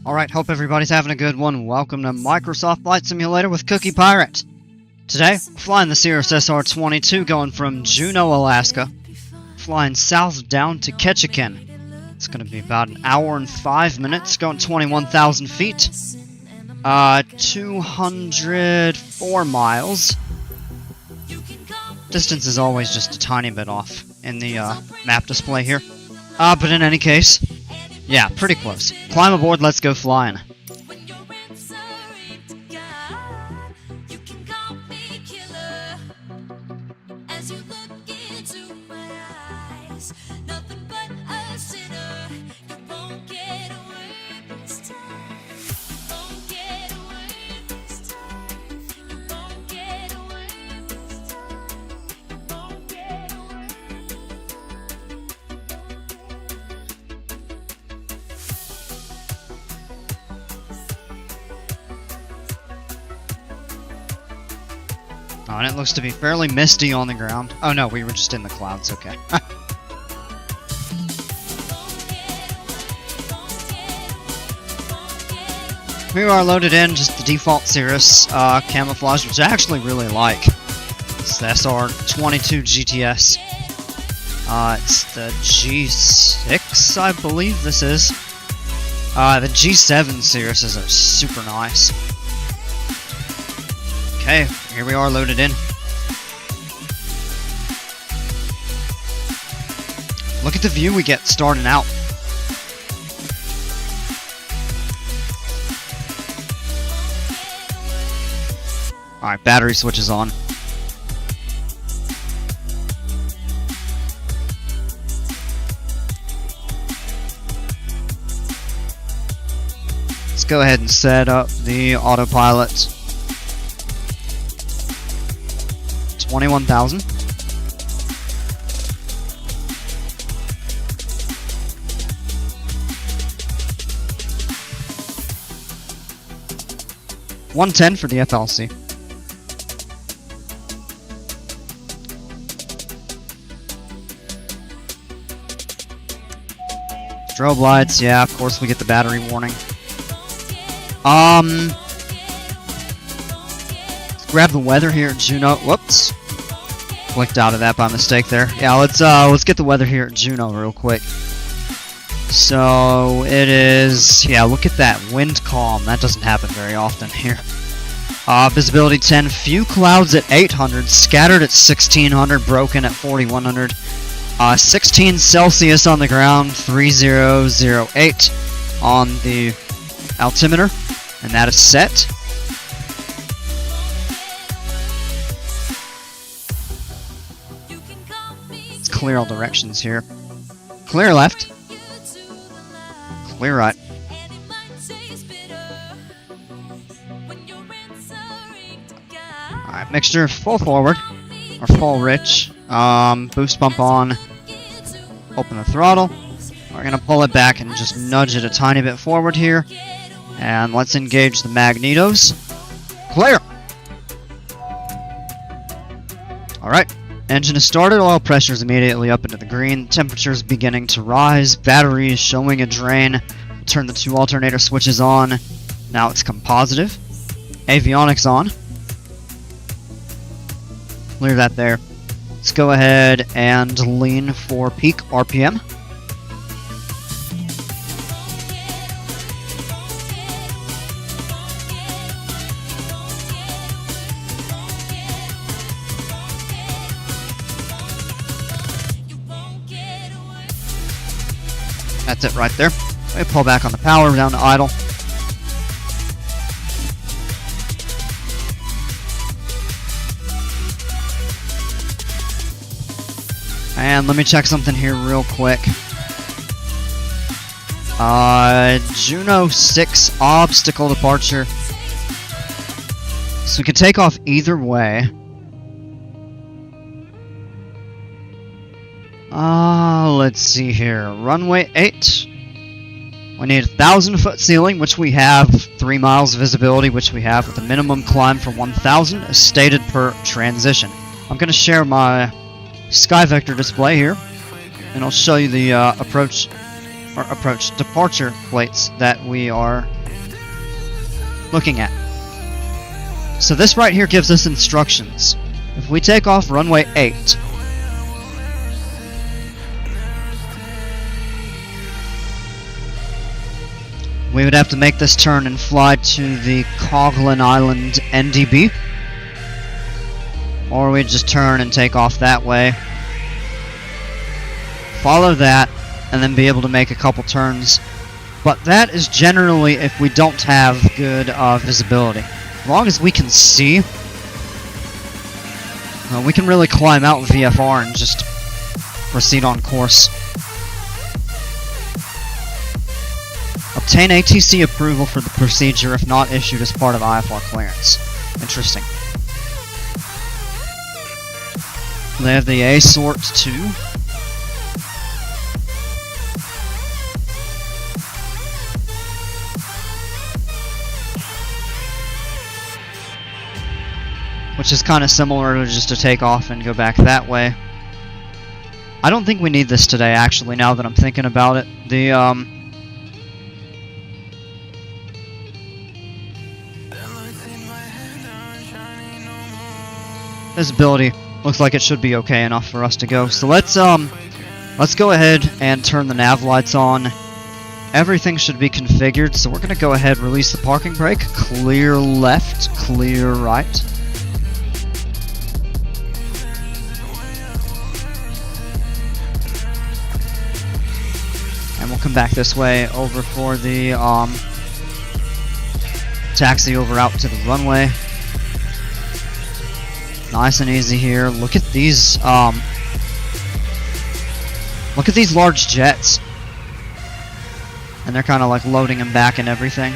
Alright, hope everybody's having a good one. Welcome to Microsoft Flight Simulator with Cookie Pirate. Today, flying the Cirrus SR22 going from Juneau, Alaska, flying south down to Ketchikan. It's going to be about an hour and 5 minutes, going 21,000 feet, 204 miles. Distance is always just a tiny bit off in the map display here. But in any case, yeah, pretty close. Climb aboard, let's go flying. Oh, and it looks to be fairly misty on the ground. Oh no, we were just in the clouds, okay. We are loaded in, just the default Cirrus camouflage, which I actually really like. It's the SR22 GTS. It's the G6, I believe this is. The G7 Cirruses are super nice. Okay, here we are loaded in. Look at the view we get starting out. Alright, battery switch is on. Let's go ahead and set up the autopilot. 21,000. $110 for the FLC. Strobe lights, yeah, of course we get the battery warning. Grab the weather here at Juneau. Whoops. Clicked out of that by mistake there. Yeah, let's get the weather here at Juneau real quick. So it is, yeah, look at that wind calm. That doesn't happen very often here. Visibility 10, few clouds at 800, scattered at 1600, broken at 4100. 16 Celsius on the ground, 3008 on the altimeter, and that is set. Clear all directions here. Clear left. Clear right. Alright, mixture full forward. Or full rich. Boost pump on. Open the throttle. We're gonna pull it back and just nudge it a tiny bit forward here. And let's engage the magnetos. Clear! Alright. Engine is started, oil pressure is immediately up into the green, temperature is beginning to rise, battery is showing a drain, turn the two alternator switches on, now it's come positive, avionics on, clear that there. Let's go ahead and lean for peak RPM. That's it right there. We pull back on the power, down to idle. And let me check something here real quick. Juneau 6 obstacle departure. So we can take off either way. Let's see here. Runway 8. We need 1,000-foot ceiling, which we have. 3 miles visibility, which we have, with a minimum climb for 1,000, as stated per transition. I'm going to share my sky vector display here, and I'll show you the approach or approach departure plates that we are looking at. So this right here gives us instructions. If we take off runway 8, we would have to make this turn and fly to the Coghlan Island NDB. Or we'd just turn and take off that way. Follow that, and then be able to make a couple turns. But that is generally if we don't have good visibility. As long as we can see, we can really climb out VFR and just proceed on course. Obtain ATC approval for the procedure if not issued as part of IFR clearance. Interesting. They have the A sort 2. Which is kind of similar to just to take off and go back that way. I don't think we need this today, actually, now that I'm thinking about it. The, visibility looks like it should be okay enough for us to go. So let's go ahead and turn the nav lights on. Everything should be configured, so we're gonna go ahead, release the parking brake, clear left, clear right. And we'll come back this way over for the taxi over out to the runway. Nice and easy here. Look at these large jets. And they're kind of like loading them back and everything.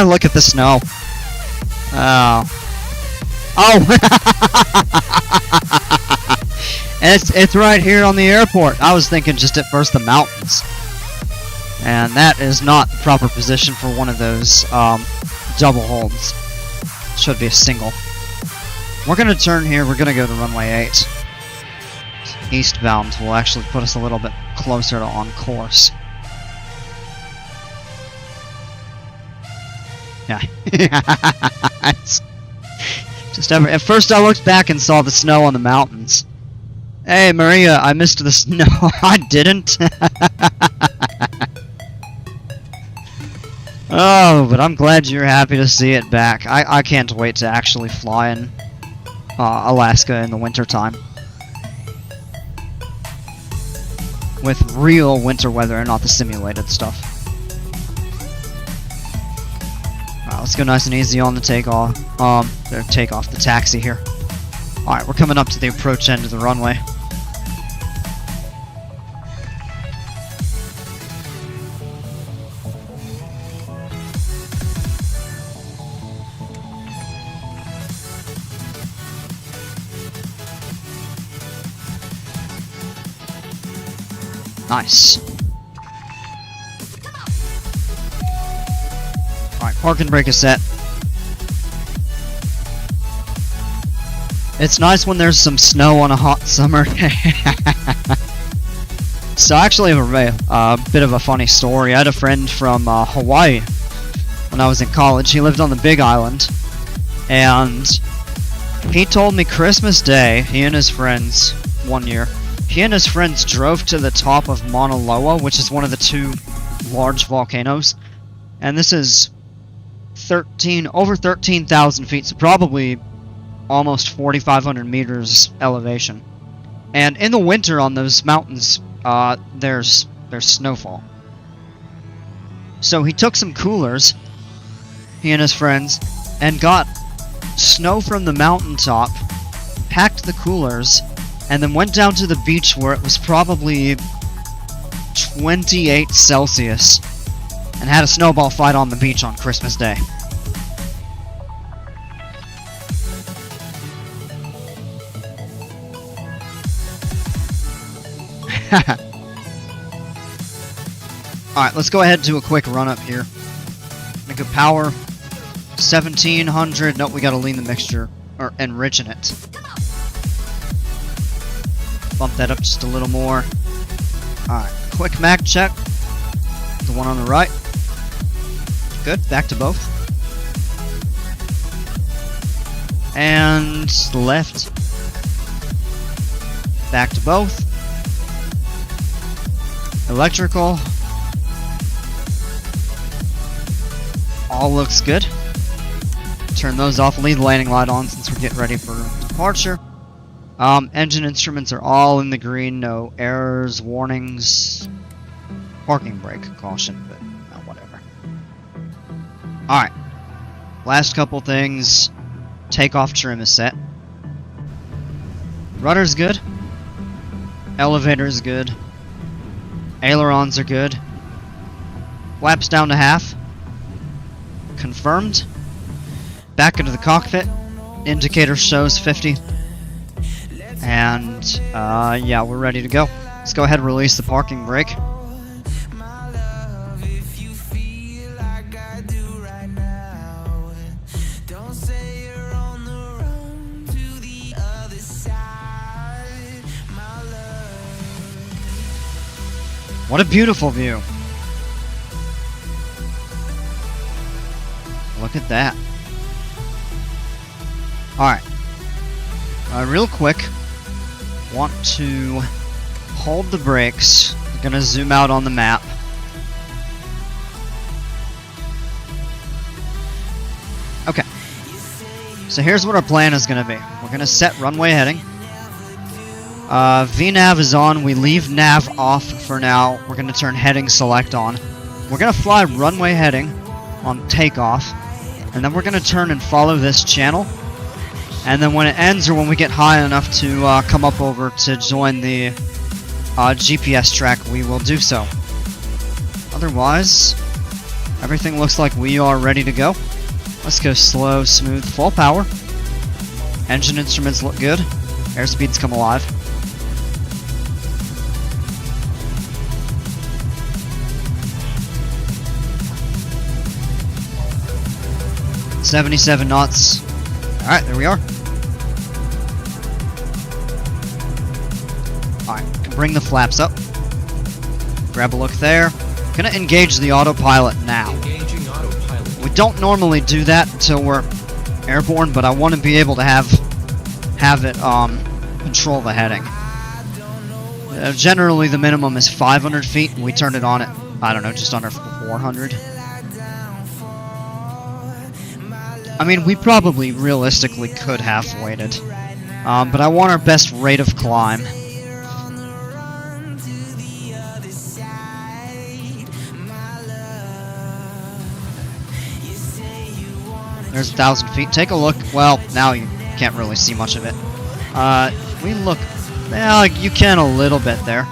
Look at the snow. Oh. It's right here on the airport. I was thinking just at first the mountains. And that is not the proper position for one of those double holds. Should be a single. We're going to turn here. We're going to go to runway 8. Eastbound will actually put us a little bit closer to on course. Yeah. Just at first I looked back and saw the snow on the mountains. Hey Maria, I missed the snow. I didn't. Oh, but I'm glad you're happy to see it back. I can't wait to actually fly in Alaska in the wintertime. With real winter weather and not the simulated stuff. Alright, let's go nice and easy on the takeoff. The taxi here. Alright, we're coming up to the approach end of the runway. Nice. Alright, parking brake is set. It's nice when there's some snow on a hot summer. So actually, a bit of a funny story. I had a friend from Hawaii when I was in college. He lived on the Big Island. And he told me Christmas Day, he and his friends, one year, he and his friends drove to the top of Mauna Loa, which is one of the two large volcanoes. And this is over 13,000 feet, so probably almost 4,500 meters elevation. And in the winter on those mountains, there's snowfall. So he took some coolers, he and his friends, and got snow from the mountaintop, packed the coolers, and then went down to the beach where it was probably 28 Celsius and had a snowball fight on the beach on Christmas Day. Alright, let's go ahead and do a quick run up here. Make a power 1700. Nope, we gotta lean the mixture, or enrich in it. Bump that up just a little more. Alright, quick mag check. The one on the right. Good, back to both. And left. Back to both. Electrical. All looks good. Turn those off, leave the landing light on since we're getting ready for departure. Engine instruments are all in the green, no errors, warnings. Parking brake, caution, but whatever. Alright. Last couple things. Takeoff trim is set. Rudder's good. Elevator's good. Ailerons are good. Flaps down to half. Confirmed. Back into the cockpit. Indicator shows 50. And, yeah, we're ready to go. Let's go ahead and release the parking brake. What a beautiful view. Look at that. Alright. Real quick, want to hold the brakes. I'm gonna zoom out on the map. Okay. So here's what our plan is gonna be. We're gonna set runway heading. VNAV is on. We leave nav off for now. We're gonna turn heading select on. We're gonna fly runway heading on takeoff, and then we're gonna turn and follow this channel. And then when it ends, or when we get high enough to come up over to join the GPS track, we will do so. Otherwise, everything looks like we are ready to go. Let's go slow, smooth, full power. Engine instruments look good. Airspeeds come alive. .77 knots. Alright, there we are. Alright, can bring the flaps up. Grab a look there. Gonna engage the autopilot now. Engaging autopilot. We don't normally do that until we're airborne, but I want to be able to have it control the heading. Generally, the minimum is 500 feet, and we turn it on at, I don't know, just under 400. I mean, we probably realistically could have waited, but I want our best rate of climb. There's 1,000 feet. Take a look. Well, now you can't really see much of it. We look. Well, you can a little bit there.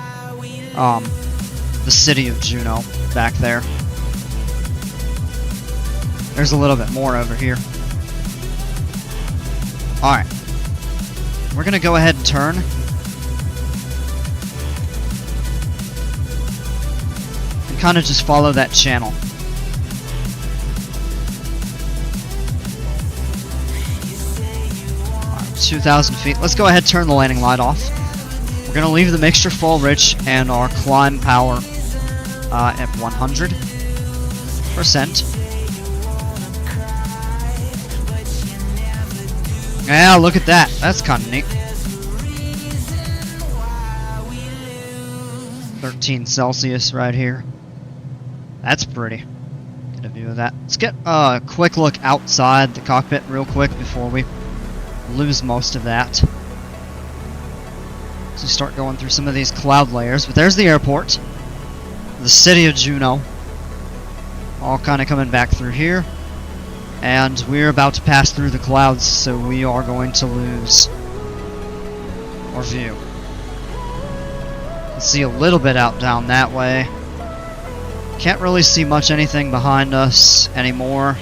The city of Juneau back there. There's a little bit more over here. Alright. We're gonna go ahead and turn. And kind of just follow that channel. 2,000 feet. Let's go ahead and turn the landing light off. We're gonna leave the mixture full rich and our climb power at 100%. Yeah, look at that. That's kind of neat. 13 Celsius right here. That's pretty. Get a view of that. Let's get a quick look outside the cockpit real quick before we lose most of that. So start going through some of these cloud layers. But there's the airport. The city of Juneau. All kind of coming back through here. And we're about to pass through the clouds, so we are going to lose our view. You can see a little bit out down that way. Can't really see much anything behind us anymore.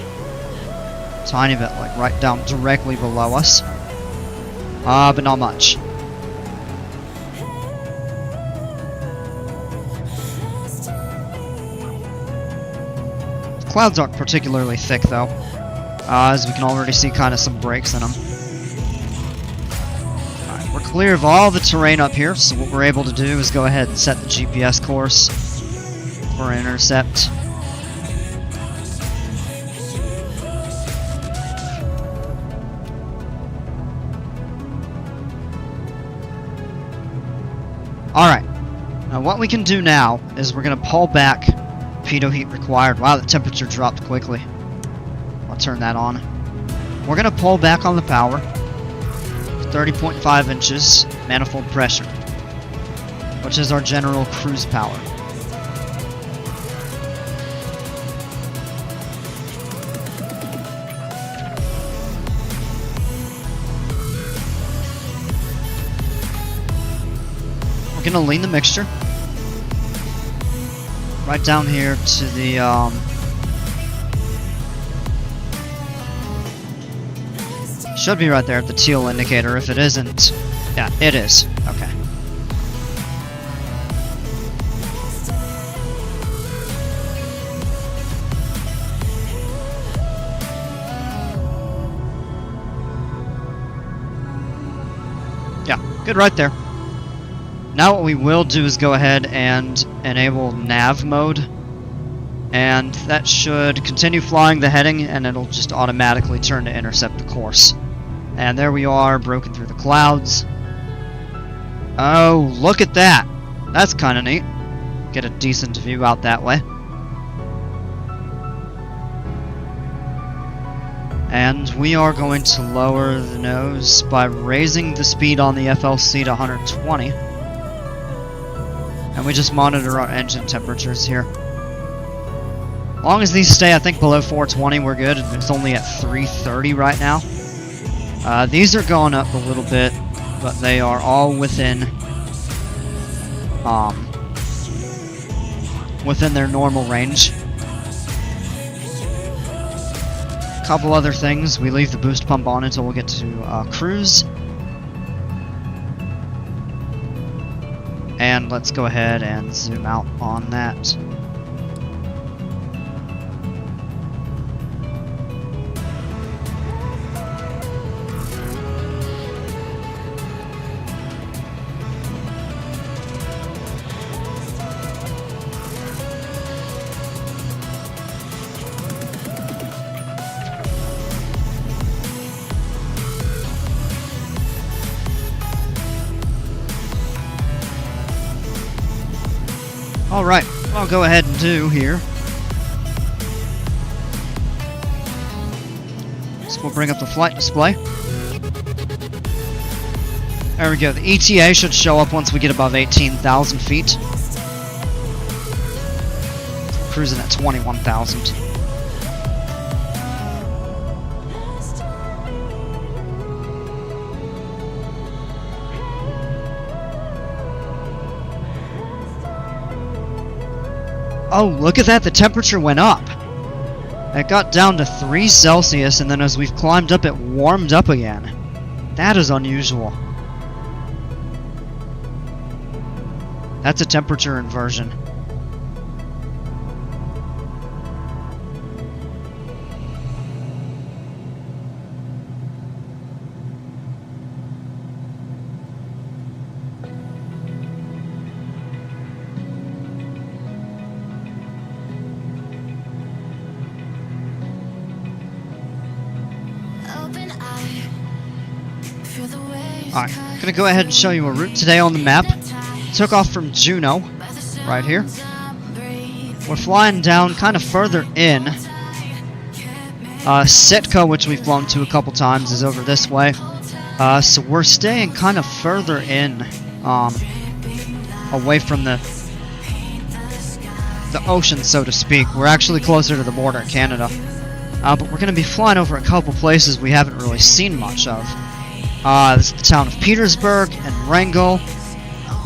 Tiny bit, like right down directly below us. But not much. The clouds aren't particularly thick though. as we can already see kind of some breaks in them. Alright, we're clear of all the terrain up here, so what we're able to do is go ahead and set the GPS course for intercept. Alright, now what we can do now is we're going to pull back pitot heat required. Wow, the temperature dropped quickly. I'll turn that on. We're going to pull back on the power. 30.5 inches manifold pressure, which is our general cruise power. We're going to lean the mixture right down here to the should be right there at the teal indicator. If it isn't, yeah, it is. Okay. Yeah, good right there. Now what we will do is go ahead and enable nav mode, and that should continue flying the heading, and it'll just automatically turn to intercept the course. And there we are, broken through the clouds. Oh, look at that! That's kind of neat. Get a decent view out that way. And we are going to lower the nose by raising the speed on the FLC to 120. And we just monitor our engine temperatures here. As long as these stay, I think, below 420, we're good. It's only at 330 right now. These are going up a little bit, but they are all within their normal range. A couple other things. We leave the boost pump on until we get to cruise. And let's go ahead and zoom out on that. Alright, what I'll go ahead and do here. So we'll bring up the flight display. There we go, the ETA should show up once we get above 18,000 feet. We're cruising at 21,000. Oh, look at that, the temperature went up. It got down to 3 Celsius, and then as we've climbed up, it warmed up again. That is unusual. That's a temperature inversion. Alright, I'm going to go ahead and show you a route today on the map. Took off from Juneau, right here. We're flying down kind of further in. Sitka, which we've flown to a couple times, is over this way. So we're staying kind of further in, away from the ocean, so to speak. We're actually closer to the border of Canada. But we're going to be flying over a couple places we haven't really seen much of. This is the town of Petersburg and Wrangell,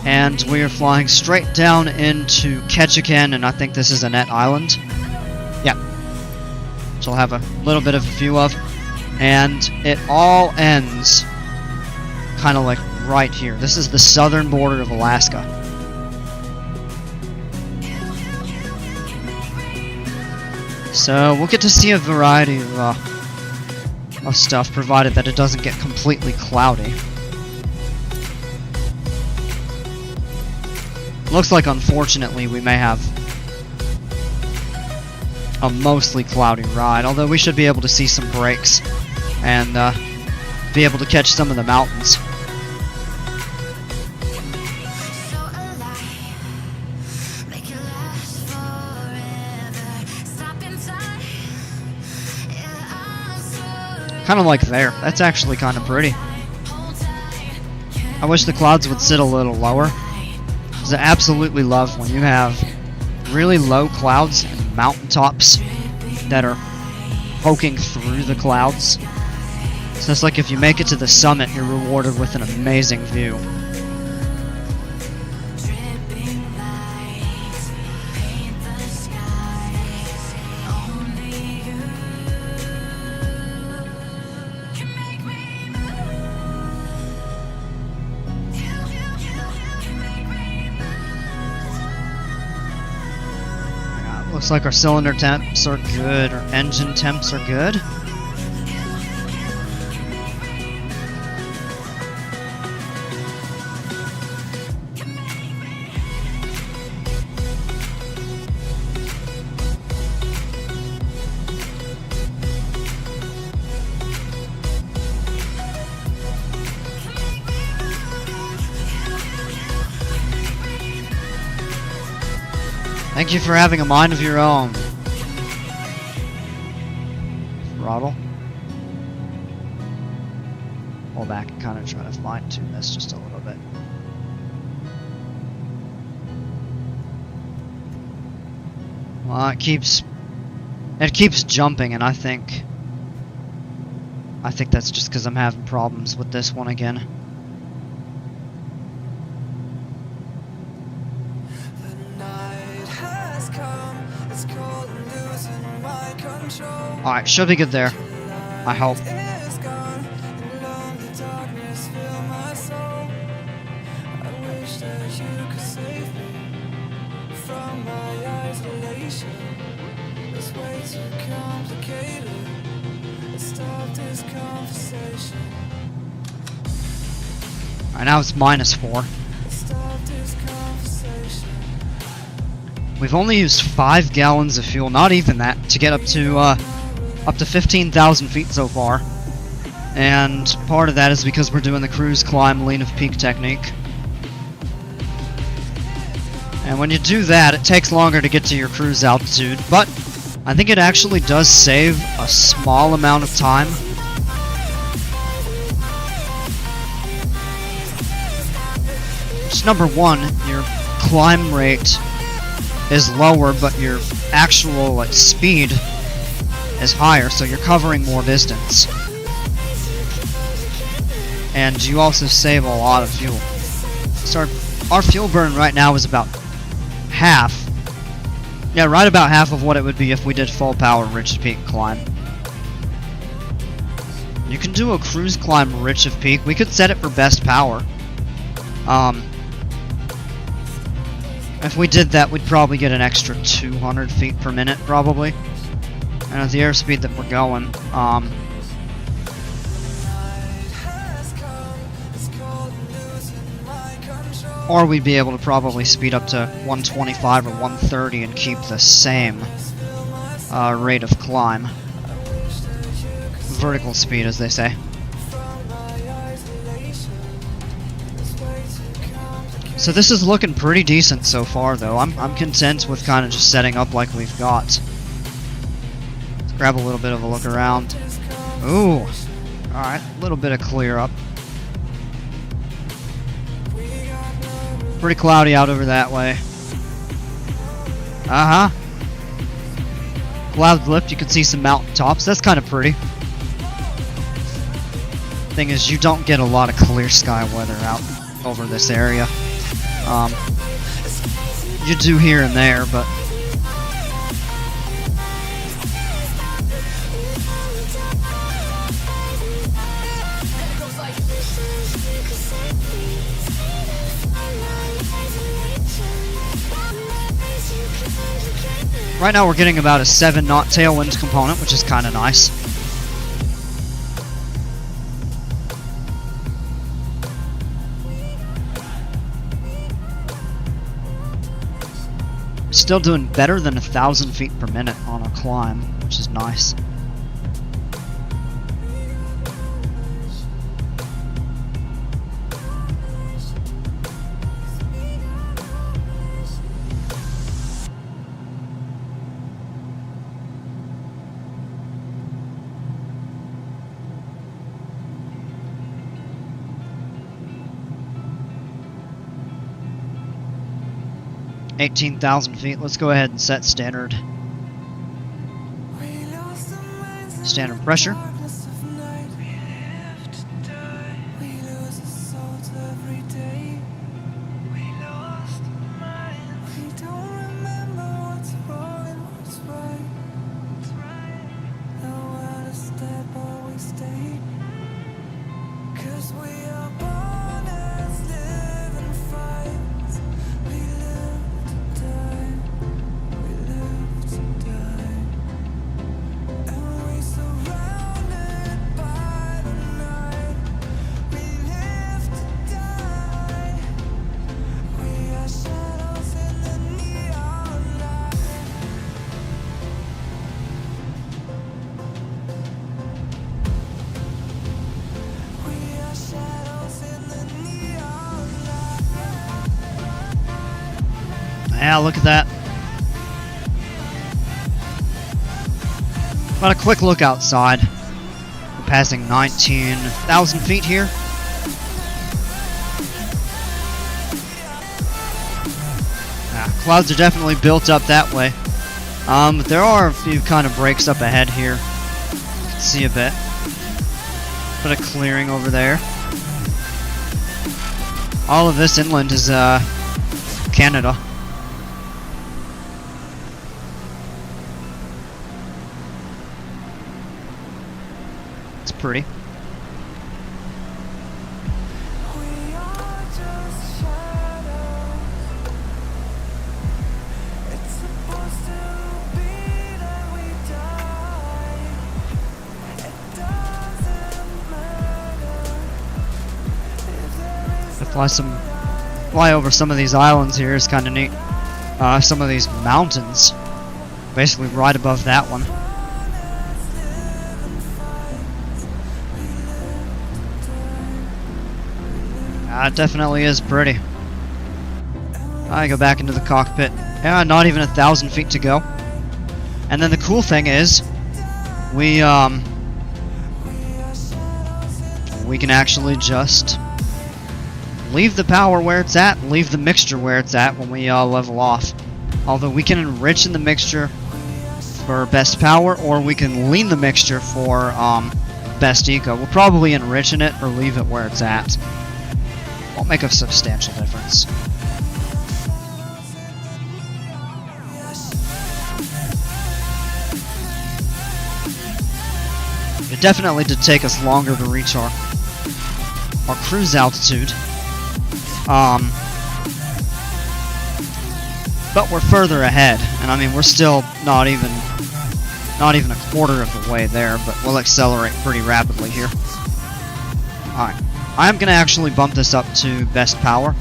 and we are flying straight down into Ketchikan, and I think this is Annette Island. Yeah, which I'll have a little bit of a view of, and it all ends kind of like right here. This is the southern border of Alaska. So we'll get to see a variety of of stuff, provided that it doesn't get completely cloudy. Looks like, unfortunately, we may have a mostly cloudy ride, although we should be able to see some breaks and be able to catch some of the mountains. Kind of like there. That's actually kind of pretty. I wish the clouds would sit a little lower, because I absolutely love when you have really low clouds and mountaintops that are poking through the clouds. So it's like if you make it to the summit, you're rewarded with an amazing view. Looks like our cylinder temps are good, or engine temps are good. Thank you for having a mind of your own. Throttle. Pull back and kind of try to fine tune this just a little bit. Well, it keeps jumping, and I think that's just because I'm having problems with this one again. Alright, should be good there. I hope. Alright, now it's -4. We've only used 5 gallons of fuel, not even that, to get up to 15,000 feet so far. And part of that is because we're doing the cruise climb lean of peak technique. And when you do that, it takes longer to get to your cruise altitude, but I think it actually does save a small amount of time. Just number one, your climb rate is lower, but your actual speed is higher, so you're covering more distance. And you also save a lot of fuel. So our fuel burn right now is about half. Yeah, right about half of what it would be if we did full power Ridge to Peak climb. You can do a cruise climb Ridge of Peak. We could set it for best power. If we did that, we'd probably get an extra 200 feet per minute, probably. And at the airspeed that we're going, or we'd be able to probably speed up to 125 or 130 and keep the same rate of climb. Vertical speed, as they say. So this is looking pretty decent so far, though. I'm content with kind of just setting up like we've got. Let's grab a little bit of a look around. Ooh! Alright, a little bit of clear up. Pretty cloudy out over that way. Uh-huh. Clouds lift, you can see some mountain tops. That's kind of pretty. Thing is, you don't get a lot of clear sky weather out over this area. You do here and there, but right now we're getting about a 7 knot tailwind component, which is kind of nice. Still doing better than 1,000 feet per minute on a climb, which is nice. $18,000 feet. Let's go ahead and set standard pressure. Yeah, look at that. Got a quick look outside. We're passing 19,000 feet here. Clouds are definitely built up that way. But there are a few kind of breaks up ahead here. You can see a bit. Bit of clearing over there. All of this inland is Canada. Pretty. To fly over some of these islands here is kind of neat. Some of these mountains, basically right above that one. It definitely is pretty. I go back into the cockpit. Yeah, not even 1,000 feet to go. And then the cool thing is, we can actually just leave the power where it's at, leave the mixture where it's at when we level off. Although we can enrich in the mixture for best power, or we can lean the mixture for best eco. We'll probably enrich in it or leave it where it's at. Won't make a substantial difference. It definitely did take us longer to reach our cruise altitude. But we're further ahead, and I mean we're still not even a quarter of the way there, but we'll accelerate pretty rapidly here. Alright. I'm going to actually bump this up to best power.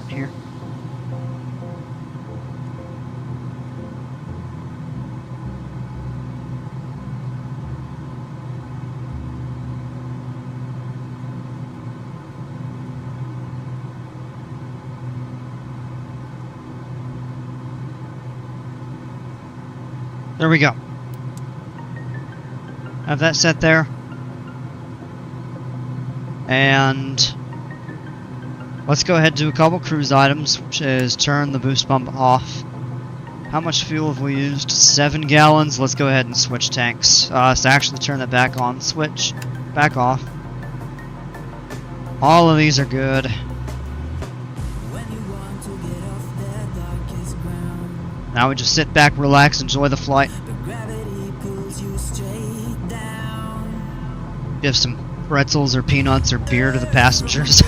Here. There we go. Have that set there. And let's go ahead and do a couple cruise items, which is turn the boost pump off. How much fuel have we used? 7 gallons. Let's go ahead and switch tanks. So actually turn that back on, switch, back off. All of these are good. When you want to get off that darkest ground, Now we just sit back, relax, enjoy the flight. Give some pretzels or peanuts or beer to the passengers.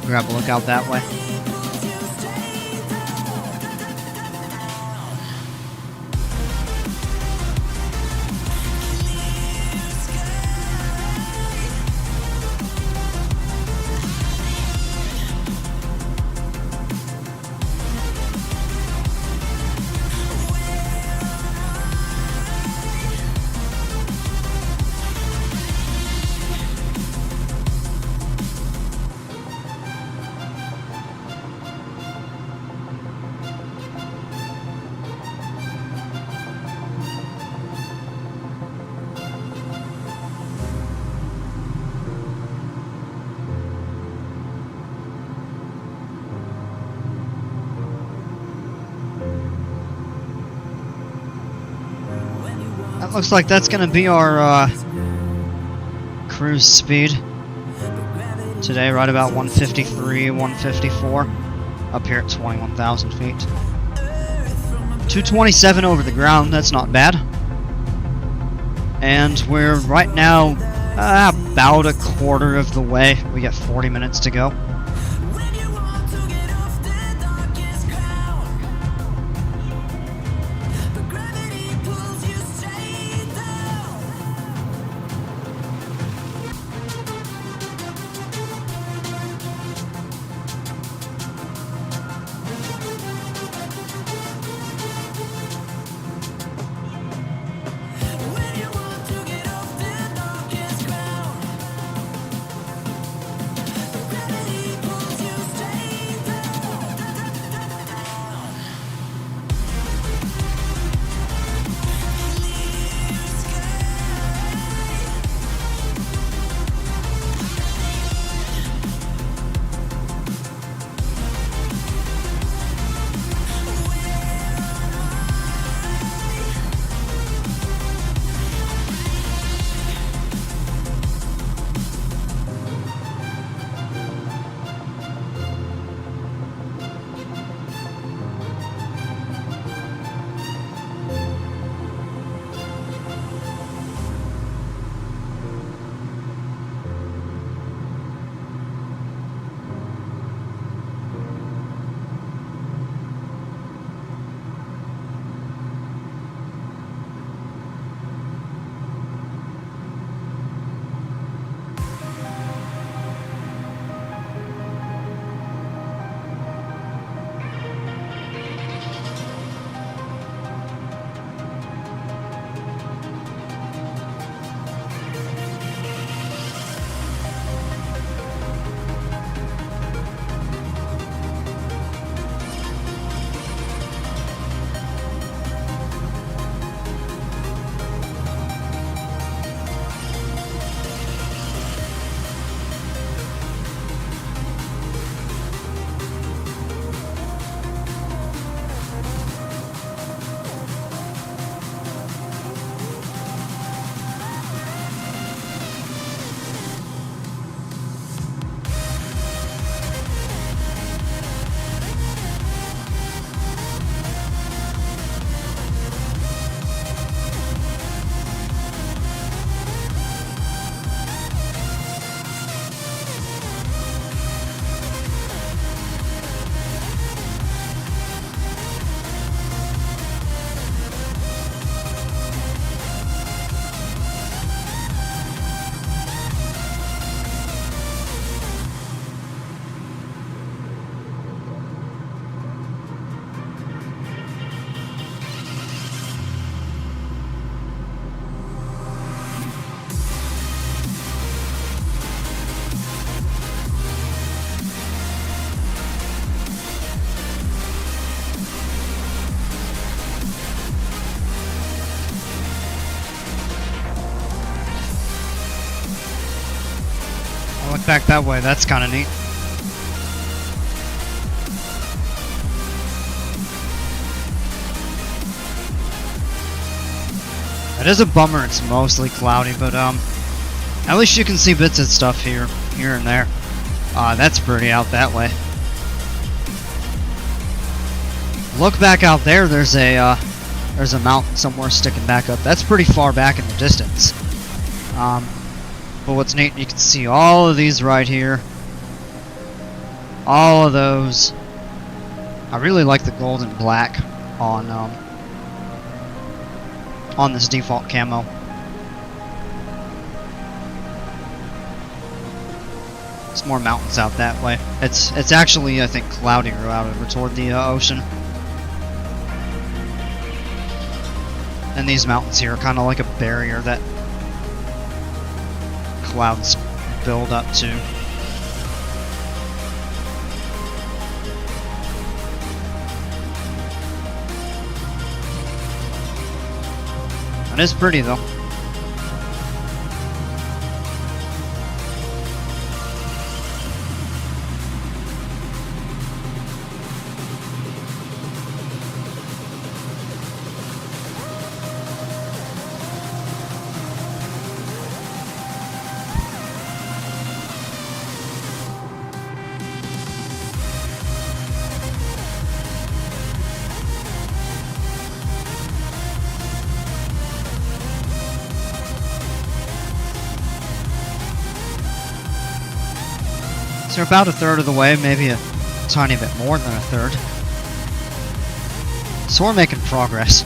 Grab a look out that way. That looks like that's going to be our cruise speed today, right about 153, 154, up here at 21,000 feet. 227 over the ground, that's not bad. And we're right now about a quarter of the way. We got 40 minutes to go. Look back that way, that's kind of neat. It is a bummer it's mostly cloudy, but at least you can see bits of stuff here and there. That's pretty out that way. Look back out there, there's a mountain somewhere sticking back up. That's pretty far back in the distance. But what's neat, you can see all of these right here. All of those. I really like the gold and black on this default camo. There's more mountains out that way. It's actually, I think, cloudier out over toward the ocean. And these mountains here are kind of like a barrier that clouds build up to. It is pretty though. So we're about a third of the way, maybe a tiny bit more than a third. So we're making progress.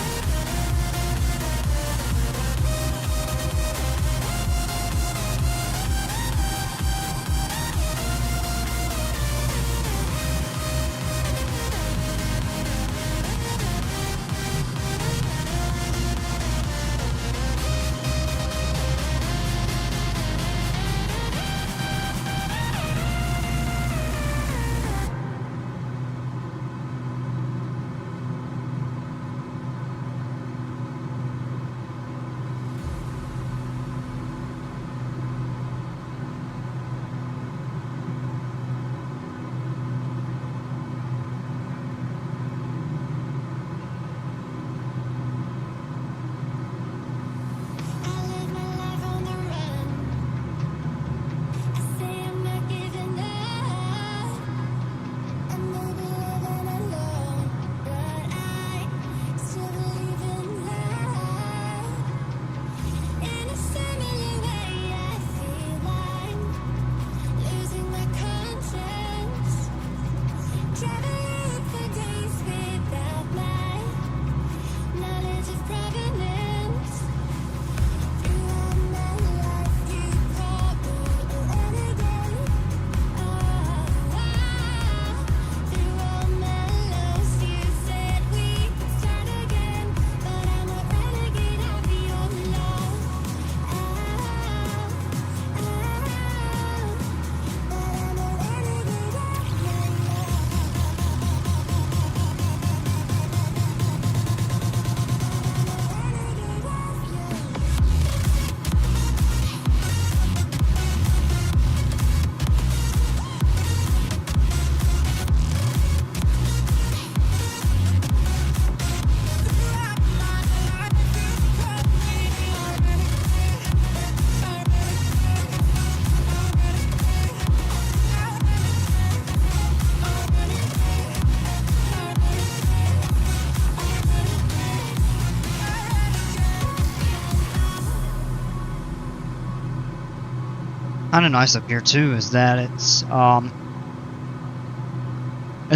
Kind of nice up here too is that it's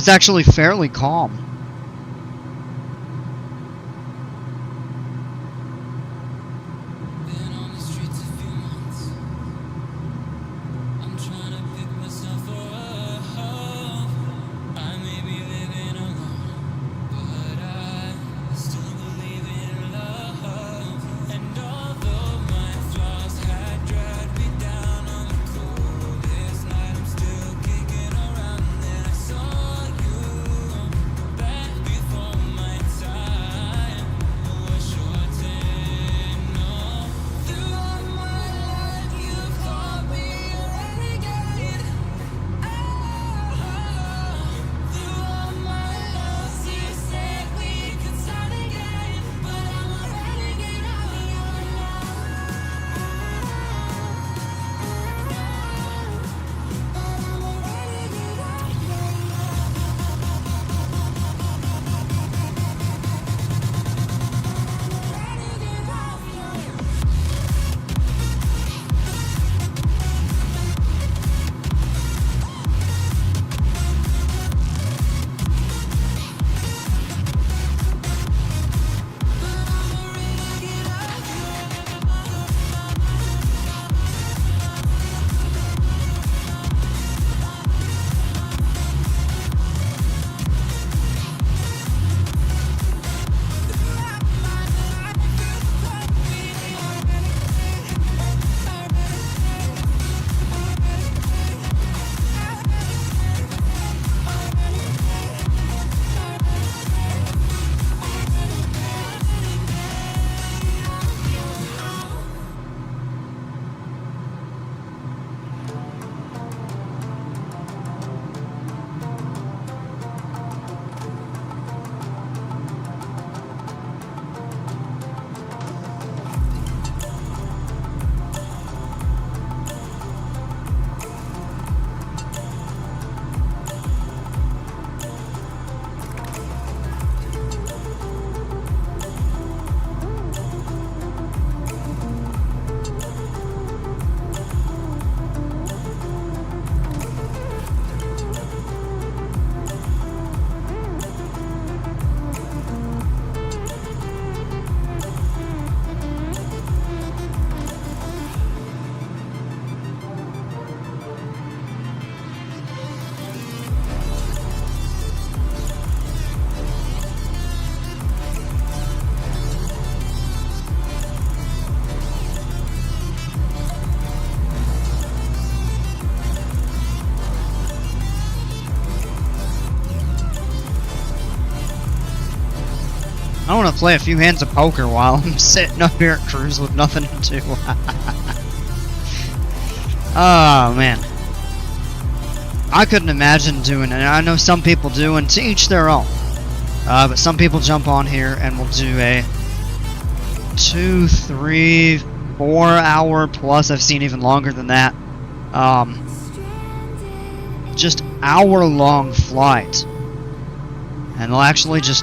actually fairly calm. want to play a few hands of poker while I'm sitting up here at cruise with nothing to do. Oh, man. I couldn't imagine doing it. I know some people do, and to each their own. But some people jump on here and will do a 2, 3, 4 hour plus. I've seen even longer than that. Just hour-long flight. And they'll actually just,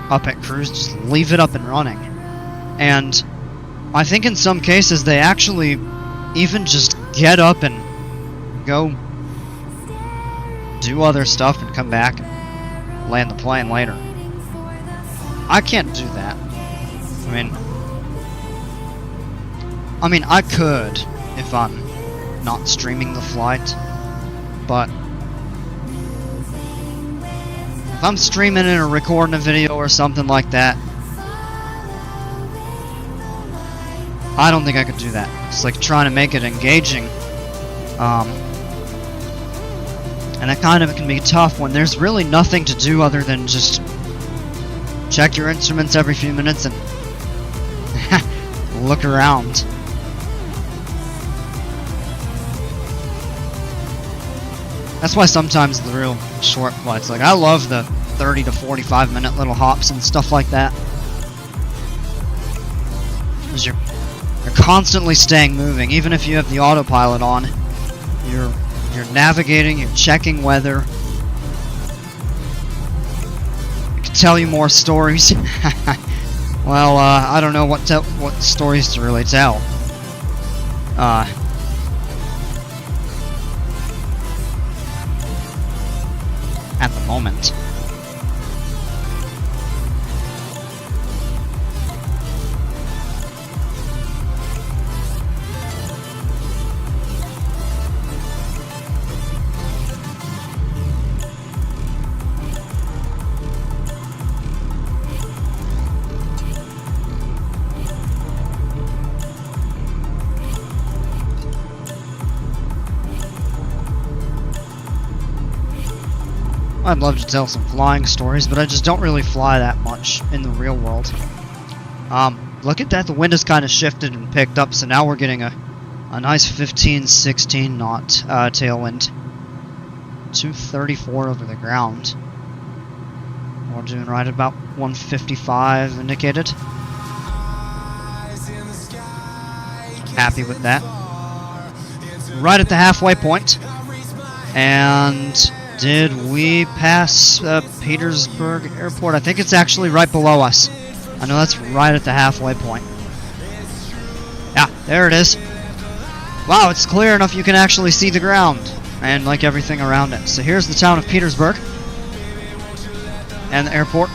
up at cruise, just leave it up and running. And I think in some cases they actually even just get up and go do other stuff and come back and land the plane later. I can't do that. I mean, I could if I'm not streaming the flight, but if I'm streaming it or recording a video or something like that, I don't think I could do that. It's like trying to make it engaging. And that kind of can be tough when there's really nothing to do other than just check your instruments every few minutes and look around. That's why sometimes the real short flights, like I love the 30 to 45 minute little hops and stuff like that. Because you're constantly staying moving, even if you have the autopilot on. You're navigating, you're checking weather. I can tell you more stories. Well, I don't know what stories to really tell. At the moment. I'd love to tell some flying stories, but I just don't really fly that much in the real world. Look at that, the wind has kind of shifted and picked up, so now we're getting a nice 15-16 knot tailwind. 234 over the ground. We're doing right at about 155 indicated. Happy with that. Right at the halfway point. And did we pass Petersburg Airport? I think it's actually right below us. I know that's right at the halfway point. Yeah, there it is. Wow, it's clear enough you can actually see the ground and like everything around it. So here's the town of Petersburg and the airport.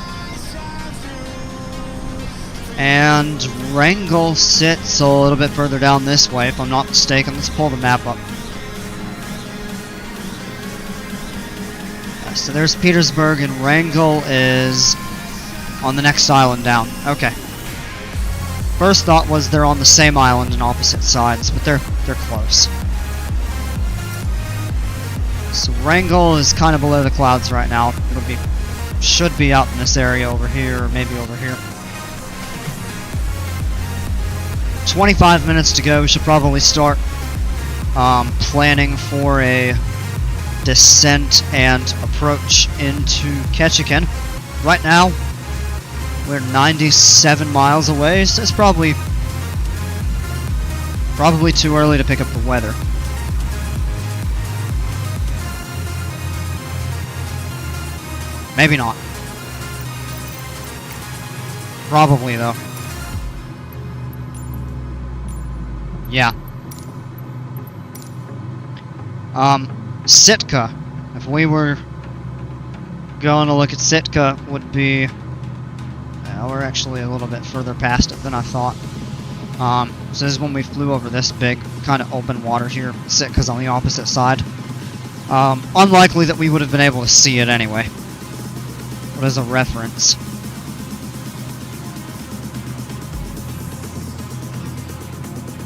And Wrangell sits a little bit further down this way, if I'm not mistaken. Let's pull the map up. So there's Petersburg, and Wrangell is on the next island down. Okay. First thought was they're on the same island on opposite sides, but they're close. So Wrangell is kind of below the clouds right now. Should be out in this area over here, or maybe over here. 25 minutes to go. We should probably start planning for a descent and approach into Ketchikan. Right now, we're 97 miles away, so it's probably too early to pick up the weather. Maybe not. Probably, though. Yeah. Sitka. If we were going to look at Sitka, would be... we're actually a little bit further past it than I thought. So this is when we flew over this big kind of open water here. Sitka's on the opposite side. Unlikely that we would have been able to see it anyway. But as a reference.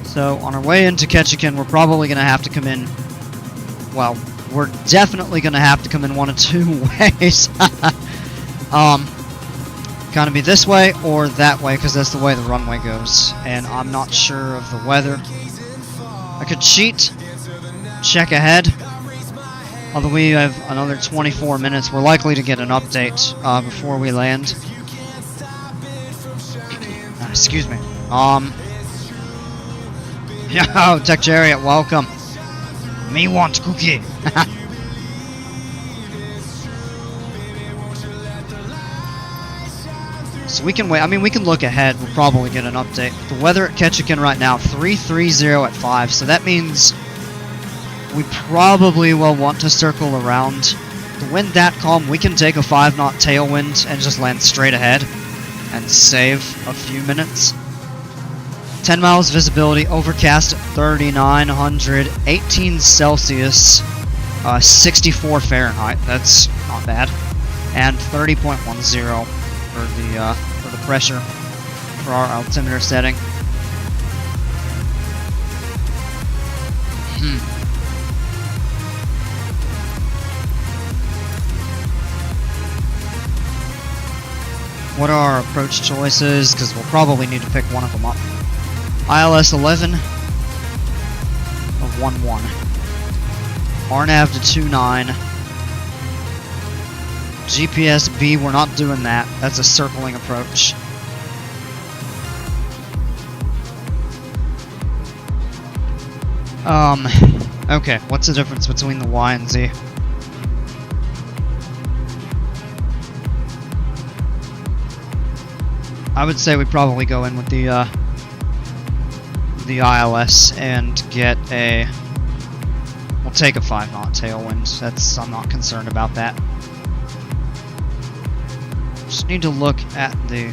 So on our way into Ketchikan, we're probably going to have to come in... Well, we're definitely going to have to come in one of two ways. kind of be this way or that way, because that's the way the runway goes. And I'm not sure of the weather. I could cheat, check ahead. Although we have another 24 minutes, we're likely to get an update before we land. Excuse me. Yo, Tech Chariot, welcome. Me want cookie. So we can wait. I mean, we can look ahead. We'll probably get an update. The weather at Ketchikan right now, 330 at 5. So that means we probably will want to circle around. The wind that calm, we can take a 5-knot tailwind and just land straight ahead and save a few minutes. 10 miles visibility, overcast at 3,900, 18 Celsius, 64 Fahrenheit. That's not bad. And 30.10 for the pressure for our altimeter setting. What are our approach choices? Because we'll probably need to pick one of them up. ILS 11 of 1-1. RNAV to 2-9. GPS B, we're not doing that. That's a circling approach. Okay, what's the difference between the Y and Z? I would say we probably go in with the ILS and get a... We'll take a 5-knot tailwind. I'm not concerned about that. Just need to look at the...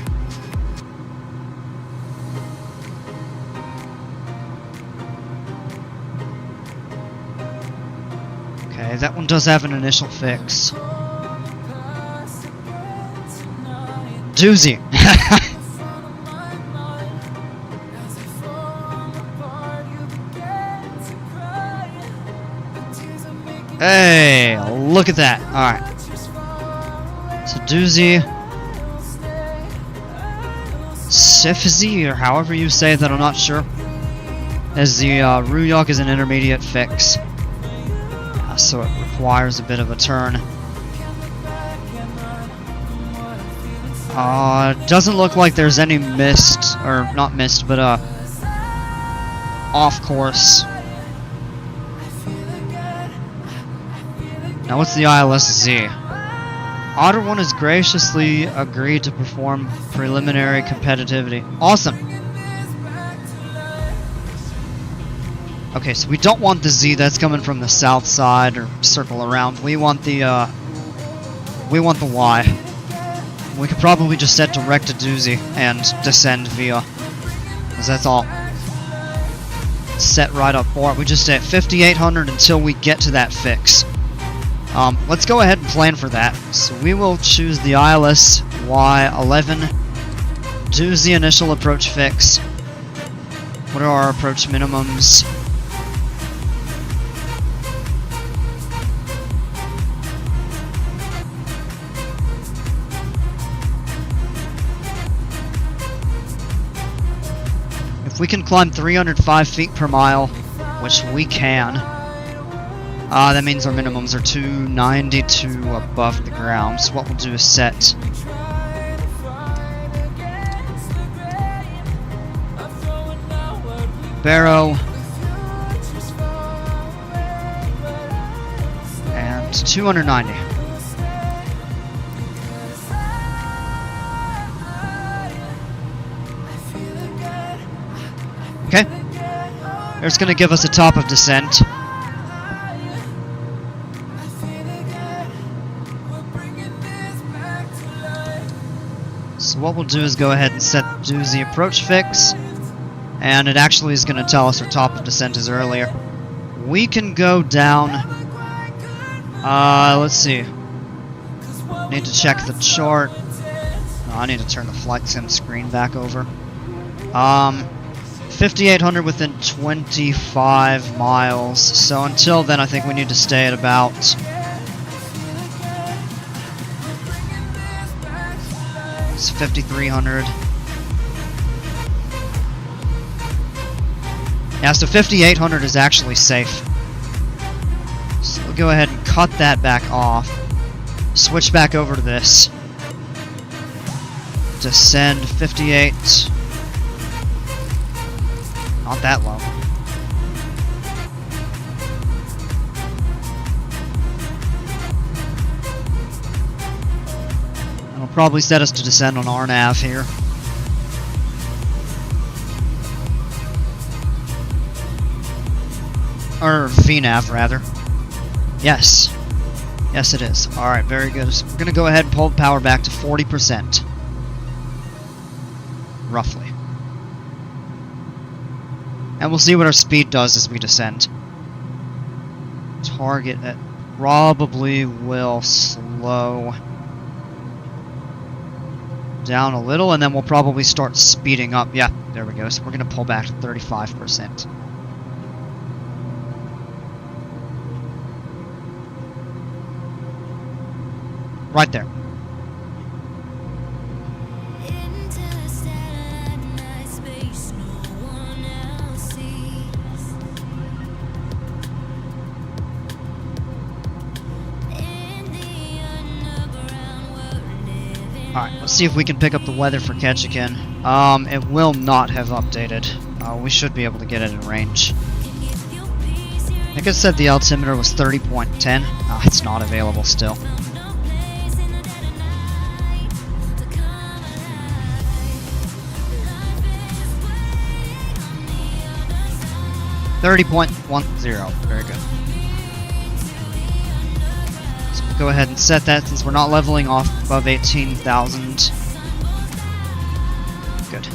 Okay, that one does have an initial fix. Doozy! Hey, look at that. Alright. So doozy. Sifzy, or however you say that, I'm not sure. As the Ruyok is an intermediate fix. So it requires a bit of a turn. Doesn't look like there's any mist, or not mist, but off course. Now what's the ILS-Z? Otter 1 has graciously agreed to perform preliminary competitivity. Awesome! Okay, so we don't want the Z, that's coming from the south side, or circle around. We want the Y. We could probably just set direct to doozy and descend via, because that's all set right up for it. We just stay at 5,800 until we get to that fix. Let's go ahead and plan for that. So we will choose the ILS Y11, doozy initial approach fix. What are our approach minimums? If we can climb 305 feet per mile, which we can, that means our minimums are 292 above the ground. So what we'll do is set Barrow and 290. Okay, it's going to give us a top of descent. So what we'll do is go ahead and set doozy approach fix, and it actually is going to tell us our top of descent is earlier. We can go down, let's see, need to check the chart. Oh, I need to turn the flight sim screen back over. 5,800 within 25 miles, so until then I think we need to stay at about It's 5,300. Yeah, so 5,800 is actually safe. So we'll go ahead and cut that back off. Switch back over to this. Descend 58. Not that low. It'll probably set us to descend on RNAV here. Or VNAV, rather. Yes. Yes, it is. Alright, very good. So we're going to go ahead and pull the power back to 40%. Roughly. And we'll see what our speed does as we descend. Target that probably will slow down a little, and then we'll probably start speeding up. Yeah, there we go. So we're going to pull back to 35%. Right there. Alright, let's see if we can pick up the weather for Ketchikan. It will not have updated. We should be able to get it in range. I think I said the altimeter was 30.10. It's not available still. 30.10. Very good. So we'll go ahead and set that since we're not leveling off above 18,000. Good.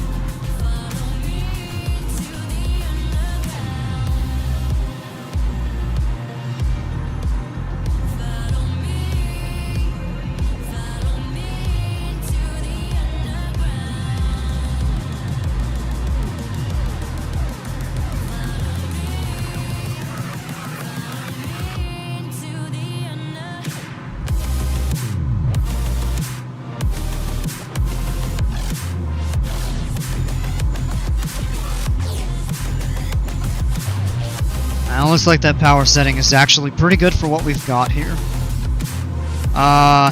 It looks like that power setting is actually pretty good for what we've got here. Am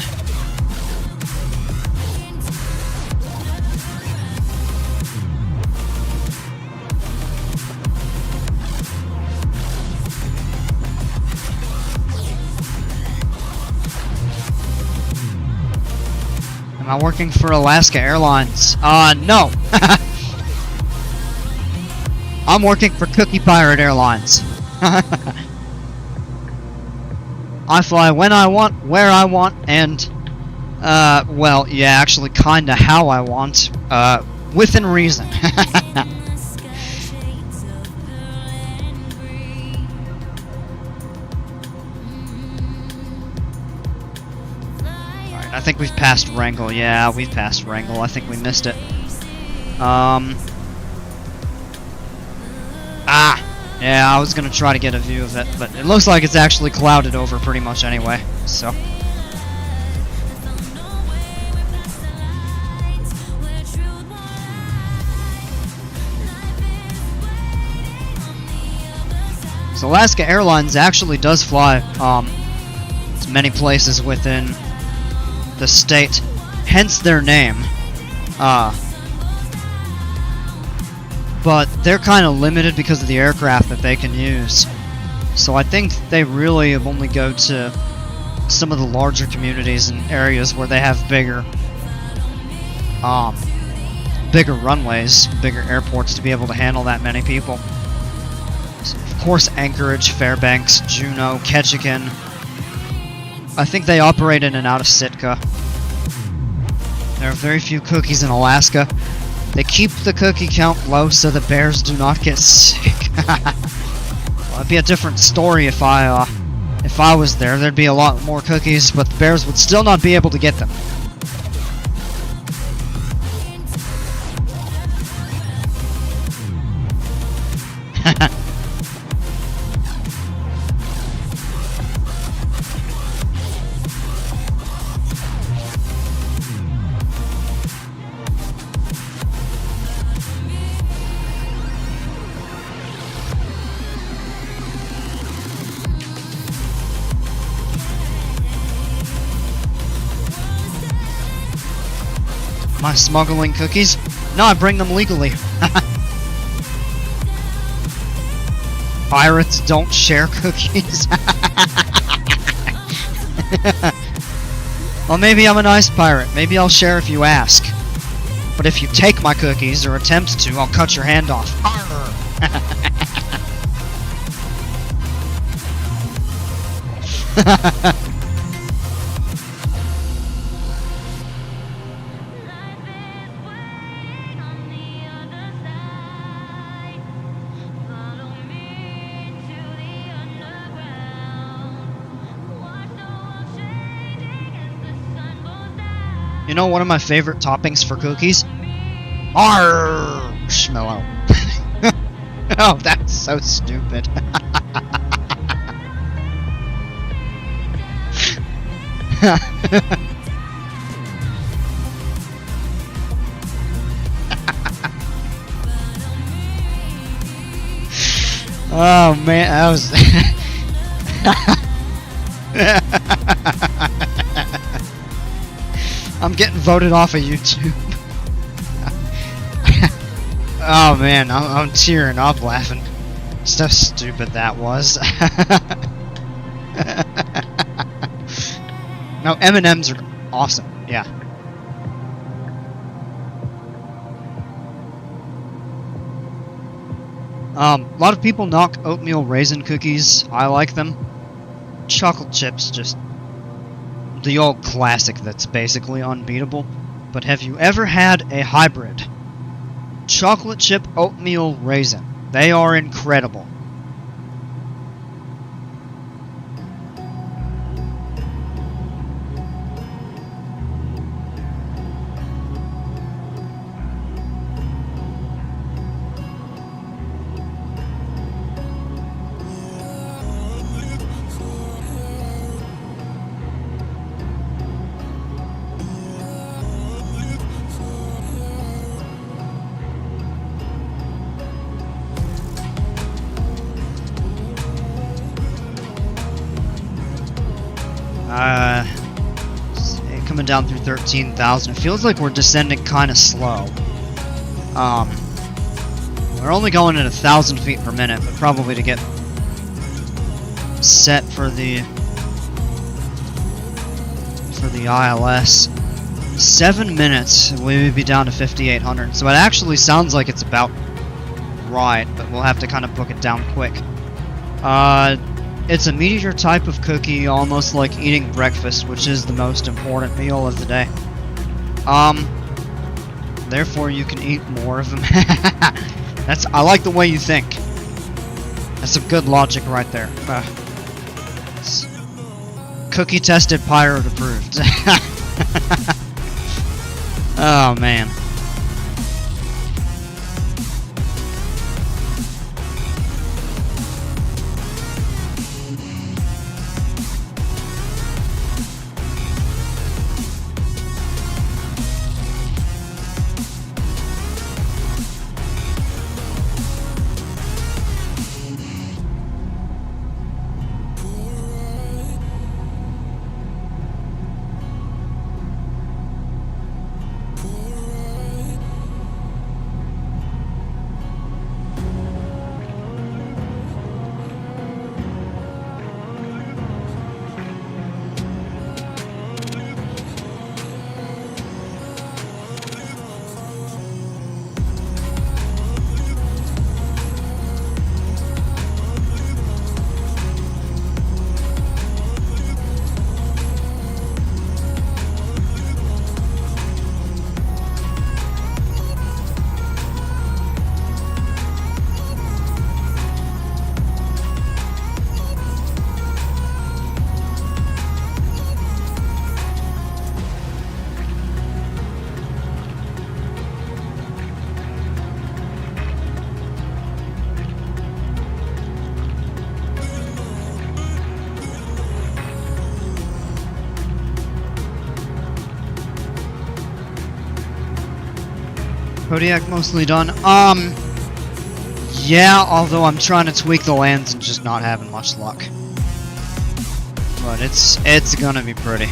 I working for Alaska Airlines? No. I'm working for Cookie Pirate Airlines. I fly when I want, where I want, and, well, yeah, actually kinda how I want, within reason. Alright, I think we've passed Wrangell. Yeah, we've passed Wrangell. I think we missed it. Yeah, I was gonna try to get a view of it, but it looks like it's actually clouded over pretty much anyway, so. So Alaska Airlines actually does fly, to many places within the state, hence their name. But they're kind of limited because of the aircraft that they can use. So I think they really only go to some of the larger communities and areas where they have bigger runways, bigger airports to be able to handle that many people. So of course Anchorage, Fairbanks, Juneau, Ketchikan. I think they operate in and out of Sitka. There are very few cookies in Alaska. They keep the cookie count low so the bears do not get sick. Well, it'd be a different story if I was there. There'd be a lot more cookies, but the bears would still not be able to get them. My smuggling cookies? No, I bring them legally. Pirates don't share cookies. Well, maybe I'm a nice pirate. Maybe I'll share if you ask. But if you take my cookies or attempt to, I'll cut your hand off. You know one of my favorite toppings for cookies? Marshmallow. Oh, that's so stupid. Oh man, that was I'm getting voted off of YouTube. Oh man, I'm tearing up laughing. Just how stupid that was. No, M&Ms are awesome. Yeah. A lot of people knock oatmeal raisin cookies. I like them. Chocolate chips, just the old classic that's basically unbeatable. But have you ever had a hybrid? Chocolate chip oatmeal raisin. They are incredible. Coming down through 13,000. It feels like we're descending kind of slow. We're only going at 1,000 feet per minute, but probably to get set for the ILS. 7 minutes, we would be down to 5,800. So it actually sounds like it's about right, but we'll have to kind of book it down quick. It's a meatier type of cookie, almost like eating breakfast, which is the most important meal of the day. Therefore you can eat more of them. I like the way you think. That's some good logic right there. Cookie tested, pirate approved. Oh man. Kodiak mostly done. Yeah, although I'm trying to tweak the lands and just not having much luck. But it's gonna be pretty.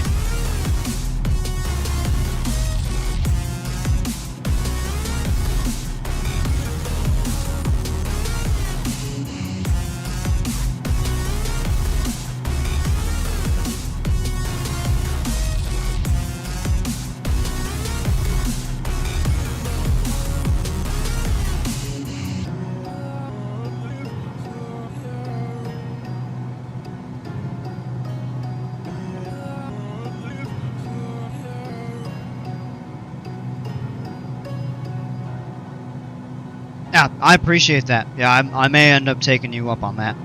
Yeah, I appreciate that. Yeah, I may end up taking you up on that.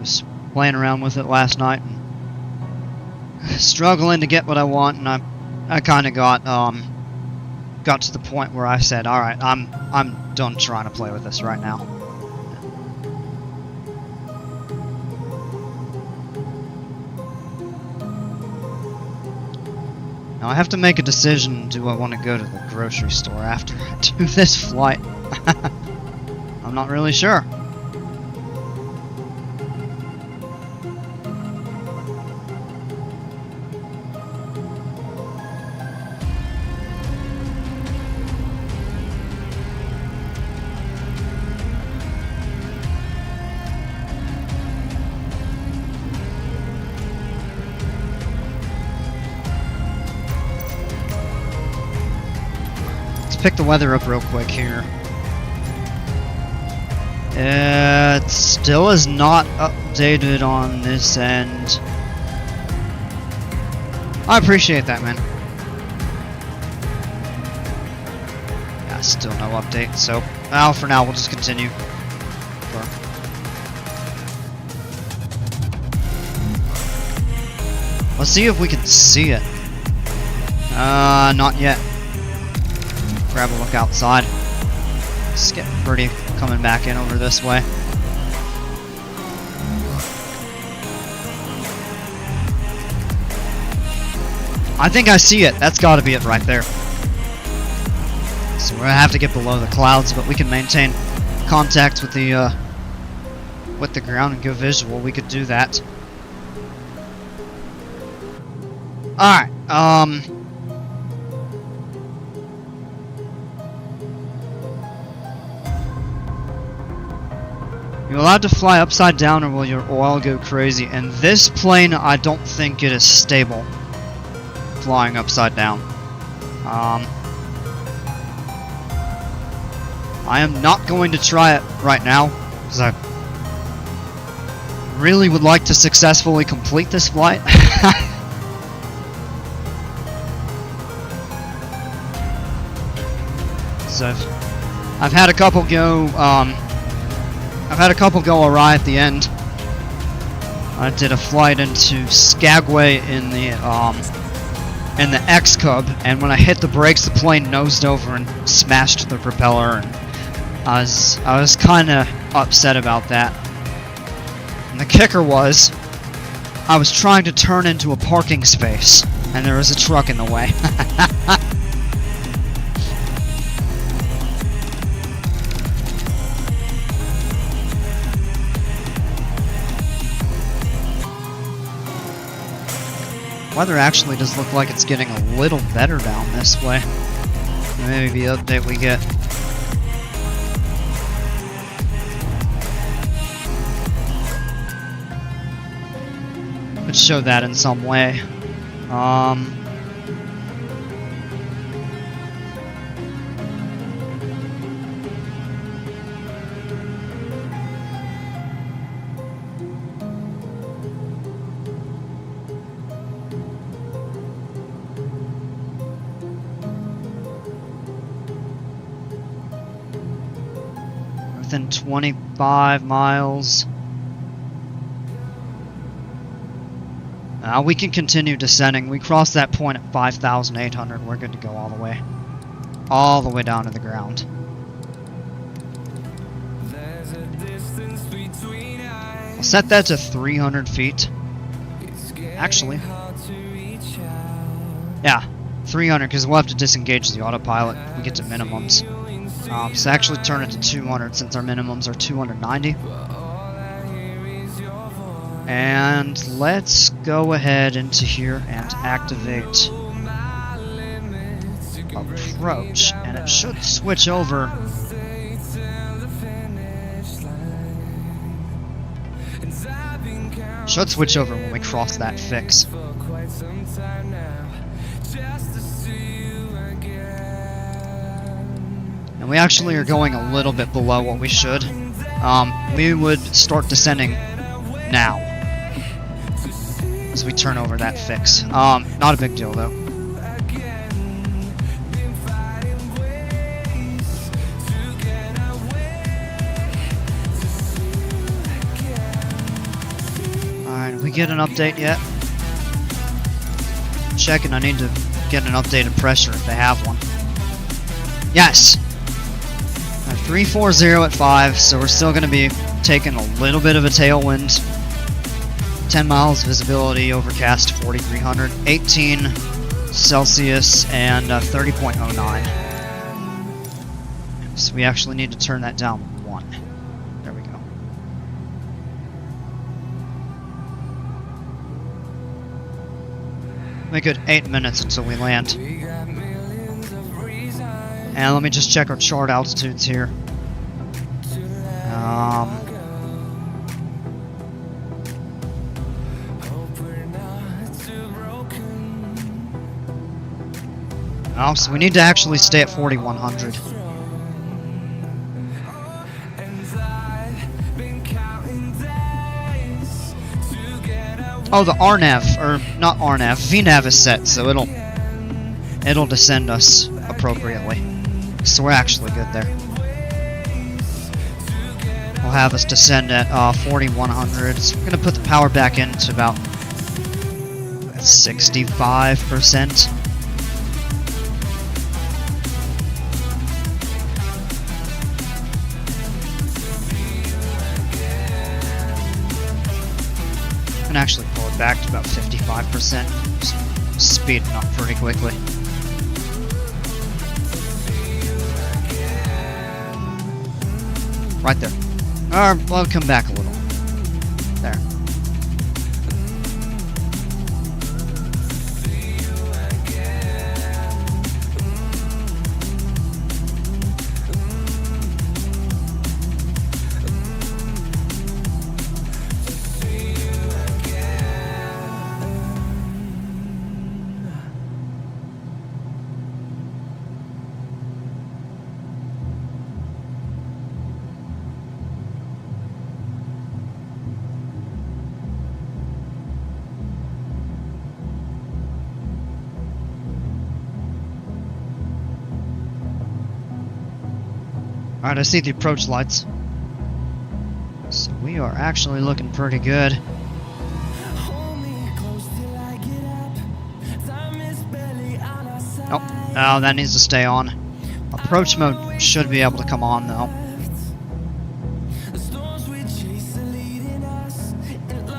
Was playing around with it last night and struggling to get what I want, and I kind of got to the point where I said, all right, I'm done trying to play with this right now. Now I have to make a decision. Do I want to go to the grocery store after I do this flight? I'm not really sure. Pick the weather up real quick here. It still is not updated on this end. I appreciate that, man. Yeah, still no update, so well, for now we'll just continue. Let's see if we can see it. Not yet. Grab a look outside. It's getting pretty coming back in over this way. I think I see it. That's got to be it right there. So we're gonna have to get below the clouds, but we can maintain contact with the ground and go visual. We could do that. All right. You're allowed to fly upside down or will your oil go crazy? In this plane, I don't think it is stable flying upside down. I am not going to try it right now because I really would like to successfully complete this flight. So I've had a couple go. I've had a couple go awry at the end. I did a flight into Skagway in the X-Cub, and when I hit the brakes, the plane nosed over and smashed the propeller. And I was kind of upset about that. And the kicker was, I was trying to turn into a parking space, and there was a truck in the way. Weather actually does look like it's getting a little better down this way. Maybe the update we get. Could show that in some way. Within 25 miles. We can continue descending. We cross that point at 5,800. We're good to go all the way down to the ground. I'll set that to 300 feet. Actually, yeah, 300 because we'll have to disengage the autopilot. We get to minimums. So actually turn it to 200 since our minimums are 290. And let's go ahead into here and activate approach, and it should switch over. Should switch over when we cross that fix. And we actually are going a little bit below what we should. We would start descending now as we turn over that fix. Not a big deal though. get an update yet? Checking, I need to get an updated pressure if they have one. Yes! 340 at 5, so we're still going to be taking a little bit of a tailwind. 10 miles visibility, overcast 4300, 18 Celsius, and 30.09. So we actually need to turn that down 1. There we go. A good 8 minutes until we land. And let me just check our chart altitudes here. Oh, so we need to actually stay at 4100. Oh, the RNAV, or not RNAV, VNAV is set, so it'll descend us appropriately. So we're actually good there. We'll have us descend at 4100. So we're gonna put the power back into about 65%. And actually pull it back to about 55%. Speeding up pretty quickly. Right there. Or, well, come back a little. There. Alright, I see the approach lights. So we are actually looking pretty good. Oh, that needs to stay on. Approach mode should be able to come on though.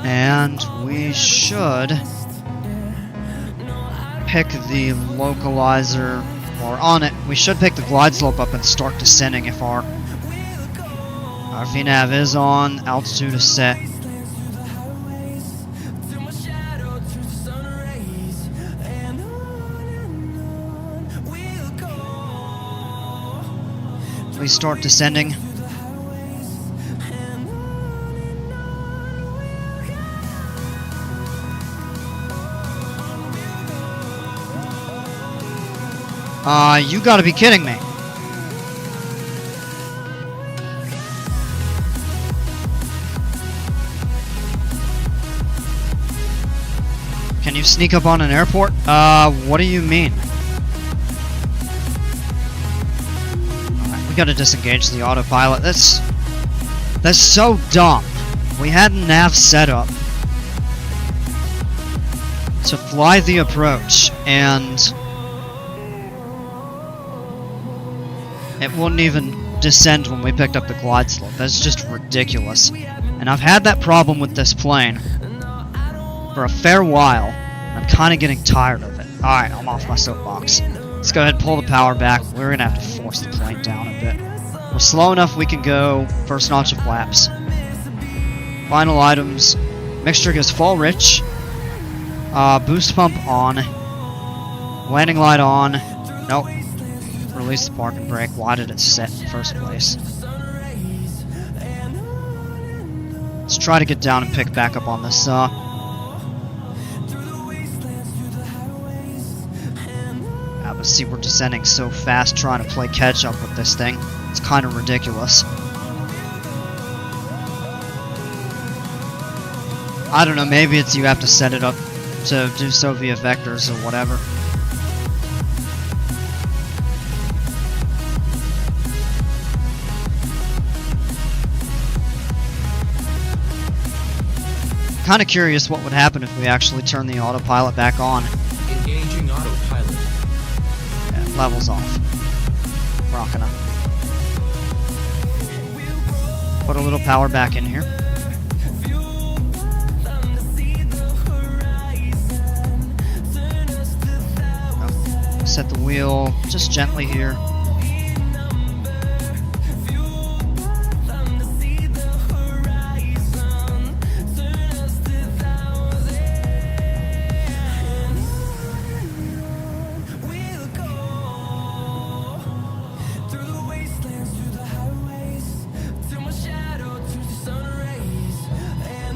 And we should pick the localizer, or on it, we should pick the glide slope up and start descending if our VNAV is on, altitude is set. Please start descending. You gotta be kidding me. Can you sneak up on an airport? What do you mean? Alright, we gotta disengage the autopilot. That's so dumb. We had a nav set up to fly the approach, and it wouldn't even descend when we picked up the glide slope. That's just ridiculous. And I've had that problem with this plane for a fair while. I'm kind of getting tired of it. Alright, I'm off my soapbox. Let's go ahead and pull the power back. We're going to have to force the plane down a bit. We're slow enough we can go first notch of flaps. Final items. Mixture goes full rich. Boost pump on. Landing light on. Nope. Release the parking brake. Why did it set in the first place? Let's try to get down and pick back up on this. But see, we're descending so fast trying to play catch up with this thing. It's kind of ridiculous. I don't know, maybe it's you have to set it up to do so via vectors or whatever. kind of curious what would happen if we actually turn the autopilot back on. Engaging autopilot. Yeah, levels off. We're not gonna put a little power back in here. Set the wheel just gently here.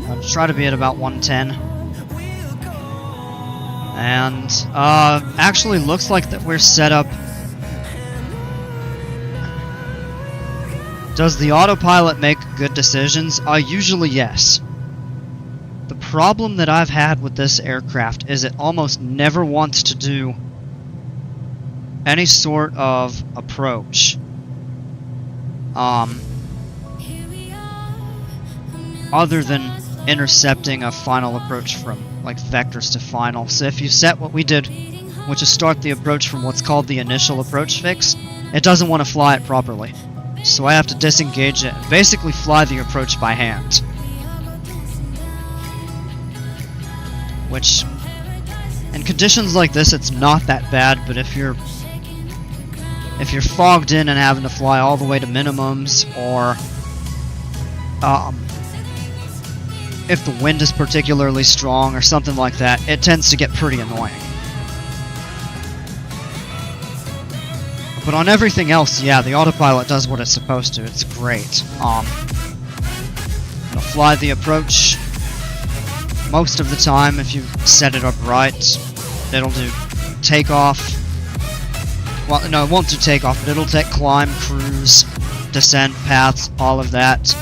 I'll try to be at about 110. And actually looks like that we're set up. Does the autopilot make good decisions? Usually yes. The problem that I've had with this aircraft is it almost never wants to do any sort of approach. Other than intercepting a final approach from like vectors to final. So if you set what we did, which is start the approach from what's called the initial approach fix, it doesn't want to fly it properly. So I have to disengage it and basically fly the approach by hand. Which, in conditions like this, it's not that bad, but if you're fogged in and having to fly all the way to minimums, or if the wind is particularly strong or something like that, it tends to get pretty annoying. But on everything else, yeah, the autopilot does what it's supposed to. It's great. It'll fly the approach most of the time if you set it up right. It'll do takeoff. Well, no, it won't do takeoff, but it'll take climb, cruise, descent, paths, all of that.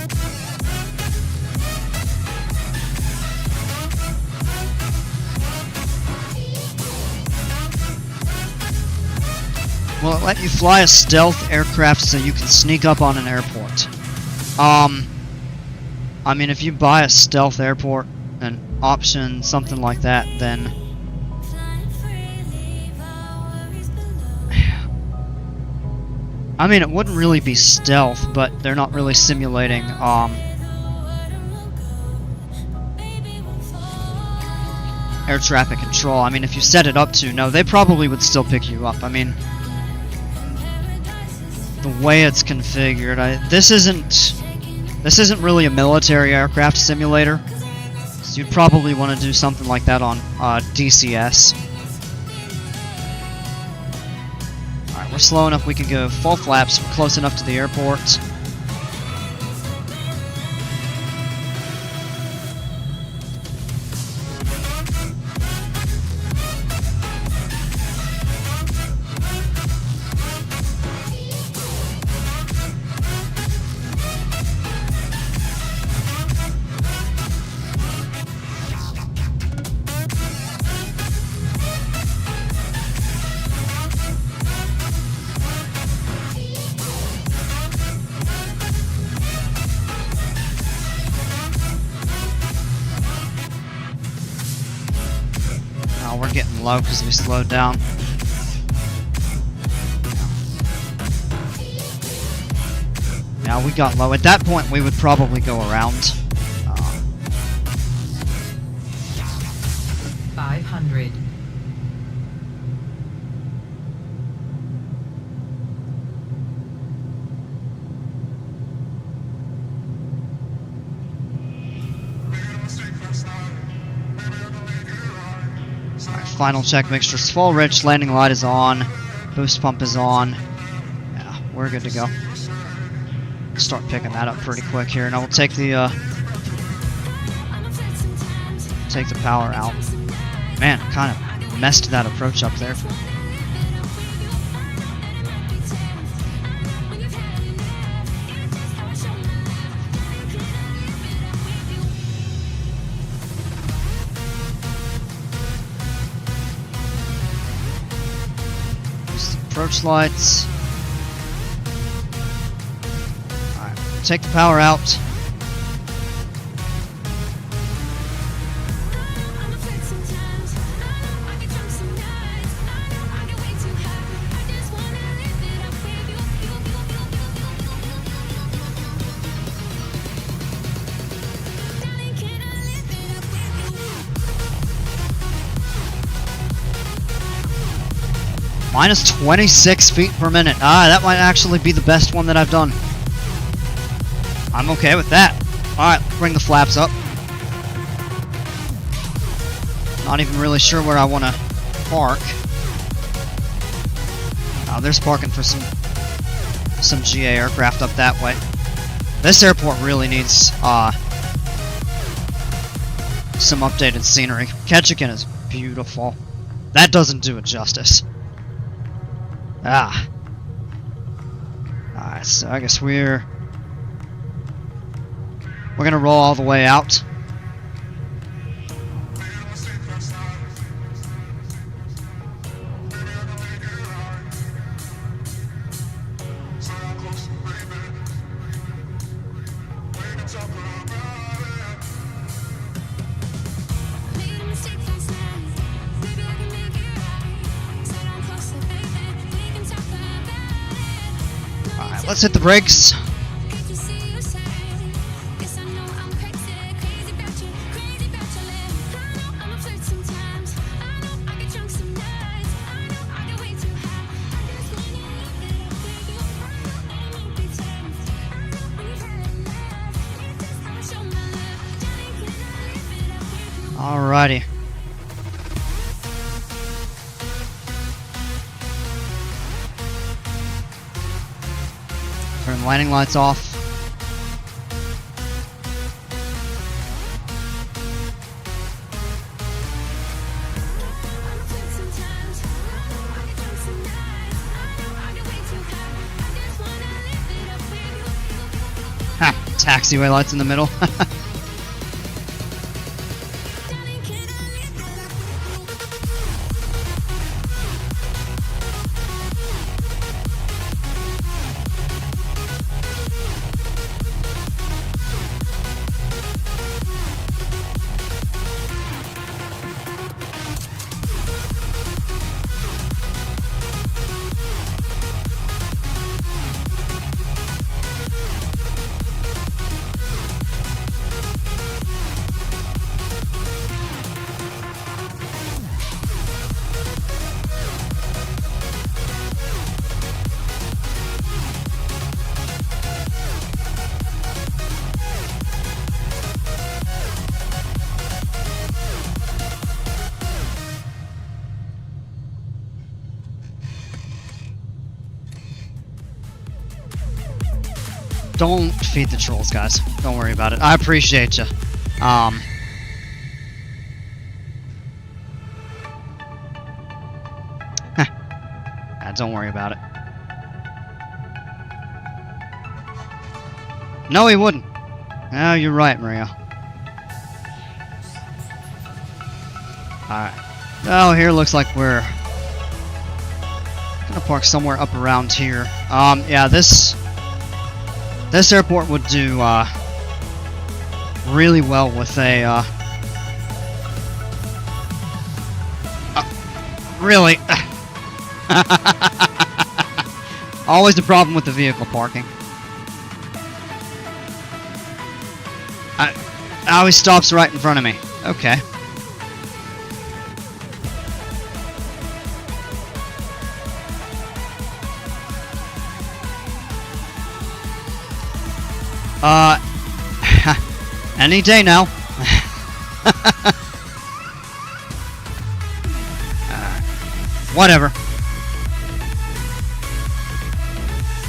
Will it let you fly a stealth aircraft so you can sneak up on an airport? I mean, if you buy a stealth airport, an option, something like that, then I mean, it wouldn't really be stealth, but they're not really simulating air traffic control. I mean, if you set it up to, no, they probably would still pick you up. I mean, the way it's configured, this isn't really a military aircraft simulator, so you'd probably want to do something like that on DCS. Alright, we're slow enough we can go full flaps, we're close enough to the airport. We're getting low because we slowed down. Now we got low. At that point, we would probably go around. 500. Final check, mixture's full, rich, landing light is on, boost pump is on. Yeah, we're good to go. Start picking that up pretty quick here. Now we'll take the power out. Man, I kind of messed that approach up there. Approach lights. Alright, take the power out. Minus 26 feet per minute. That might actually be the best one that I've done. I'm okay with that. Alright, bring the flaps up. Not even really sure where I want to park. There's parking for some GA aircraft up that way. This airport really needs some updated scenery. Ketchikan is beautiful. That doesn't do it justice. Alright, so I guess we're gonna roll all the way out. Let's hit the brakes. Alrighty. Turn the landing lights off. Ha! Taxiway lights in the middle. Don't feed the trolls, guys. Don't worry about it. I appreciate you. Don't worry about it. No, he wouldn't. Oh, you're right, Maria. Alright. Oh, here looks like we're gonna park somewhere up around here. Yeah, this airport would do really well with a really always the problem with the vehicle parking. Oh, he stops right in front of me. Okay. Any day now. Whatever.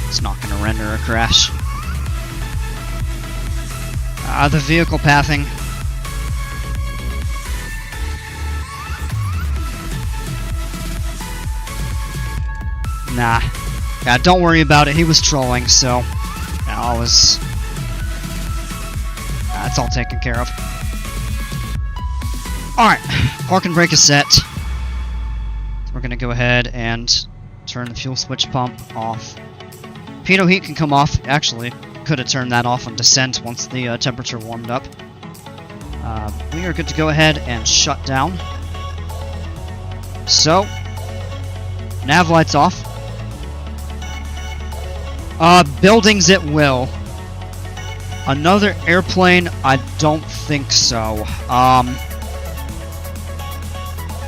It's not gonna render a crash. The vehicle pathing. Nah. Yeah, don't worry about it. He was trolling, so yeah, that's all taken care of. Alright, park and brake is set. We're gonna go ahead and turn the fuel switch pump off. Pitot heat can come off. Actually, could have turned that off on descent once the temperature warmed up. We are good to go ahead and shut down. So, nav lights off. Buildings at will. Another airplane? I don't think so.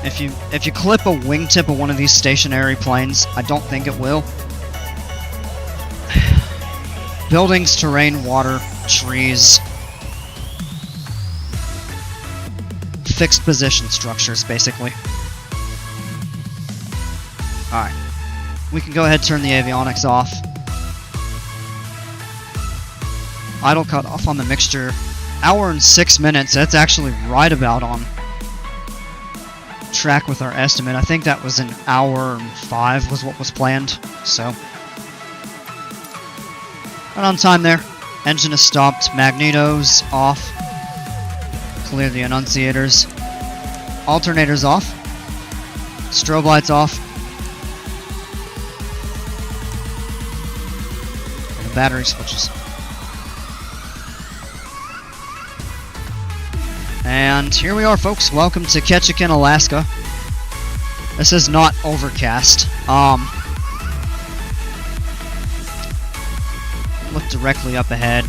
If you clip a wingtip of one of these stationary planes, I don't think it will. Buildings, terrain, water, trees. Fixed position structures, basically. Alright. We can go ahead and turn the avionics off. Idle cut off on the mixture. Hour and 6 minutes. That's actually right about on track with our estimate. I think that was an hour and 5 was what was planned. So, right on time there. Engine is stopped. Magnetos off. Clear the annunciators. Alternators off. Strobe lights off. And the battery switches. And here we are, folks. Welcome to Ketchikan, Alaska. This is not overcast. Look directly up ahead.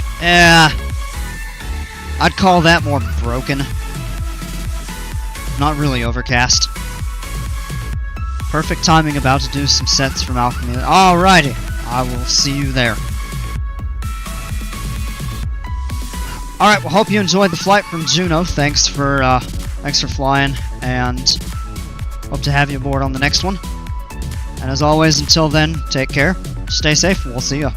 I'd call that more broken. Not really overcast. Perfect timing, about to do some sets from Alchemy. Alrighty, I will see you there. Alright, well, hope you enjoyed the flight from Juneau. Thanks for flying, and hope to have you aboard on the next one. And as always, until then, take care, stay safe, and we'll see ya.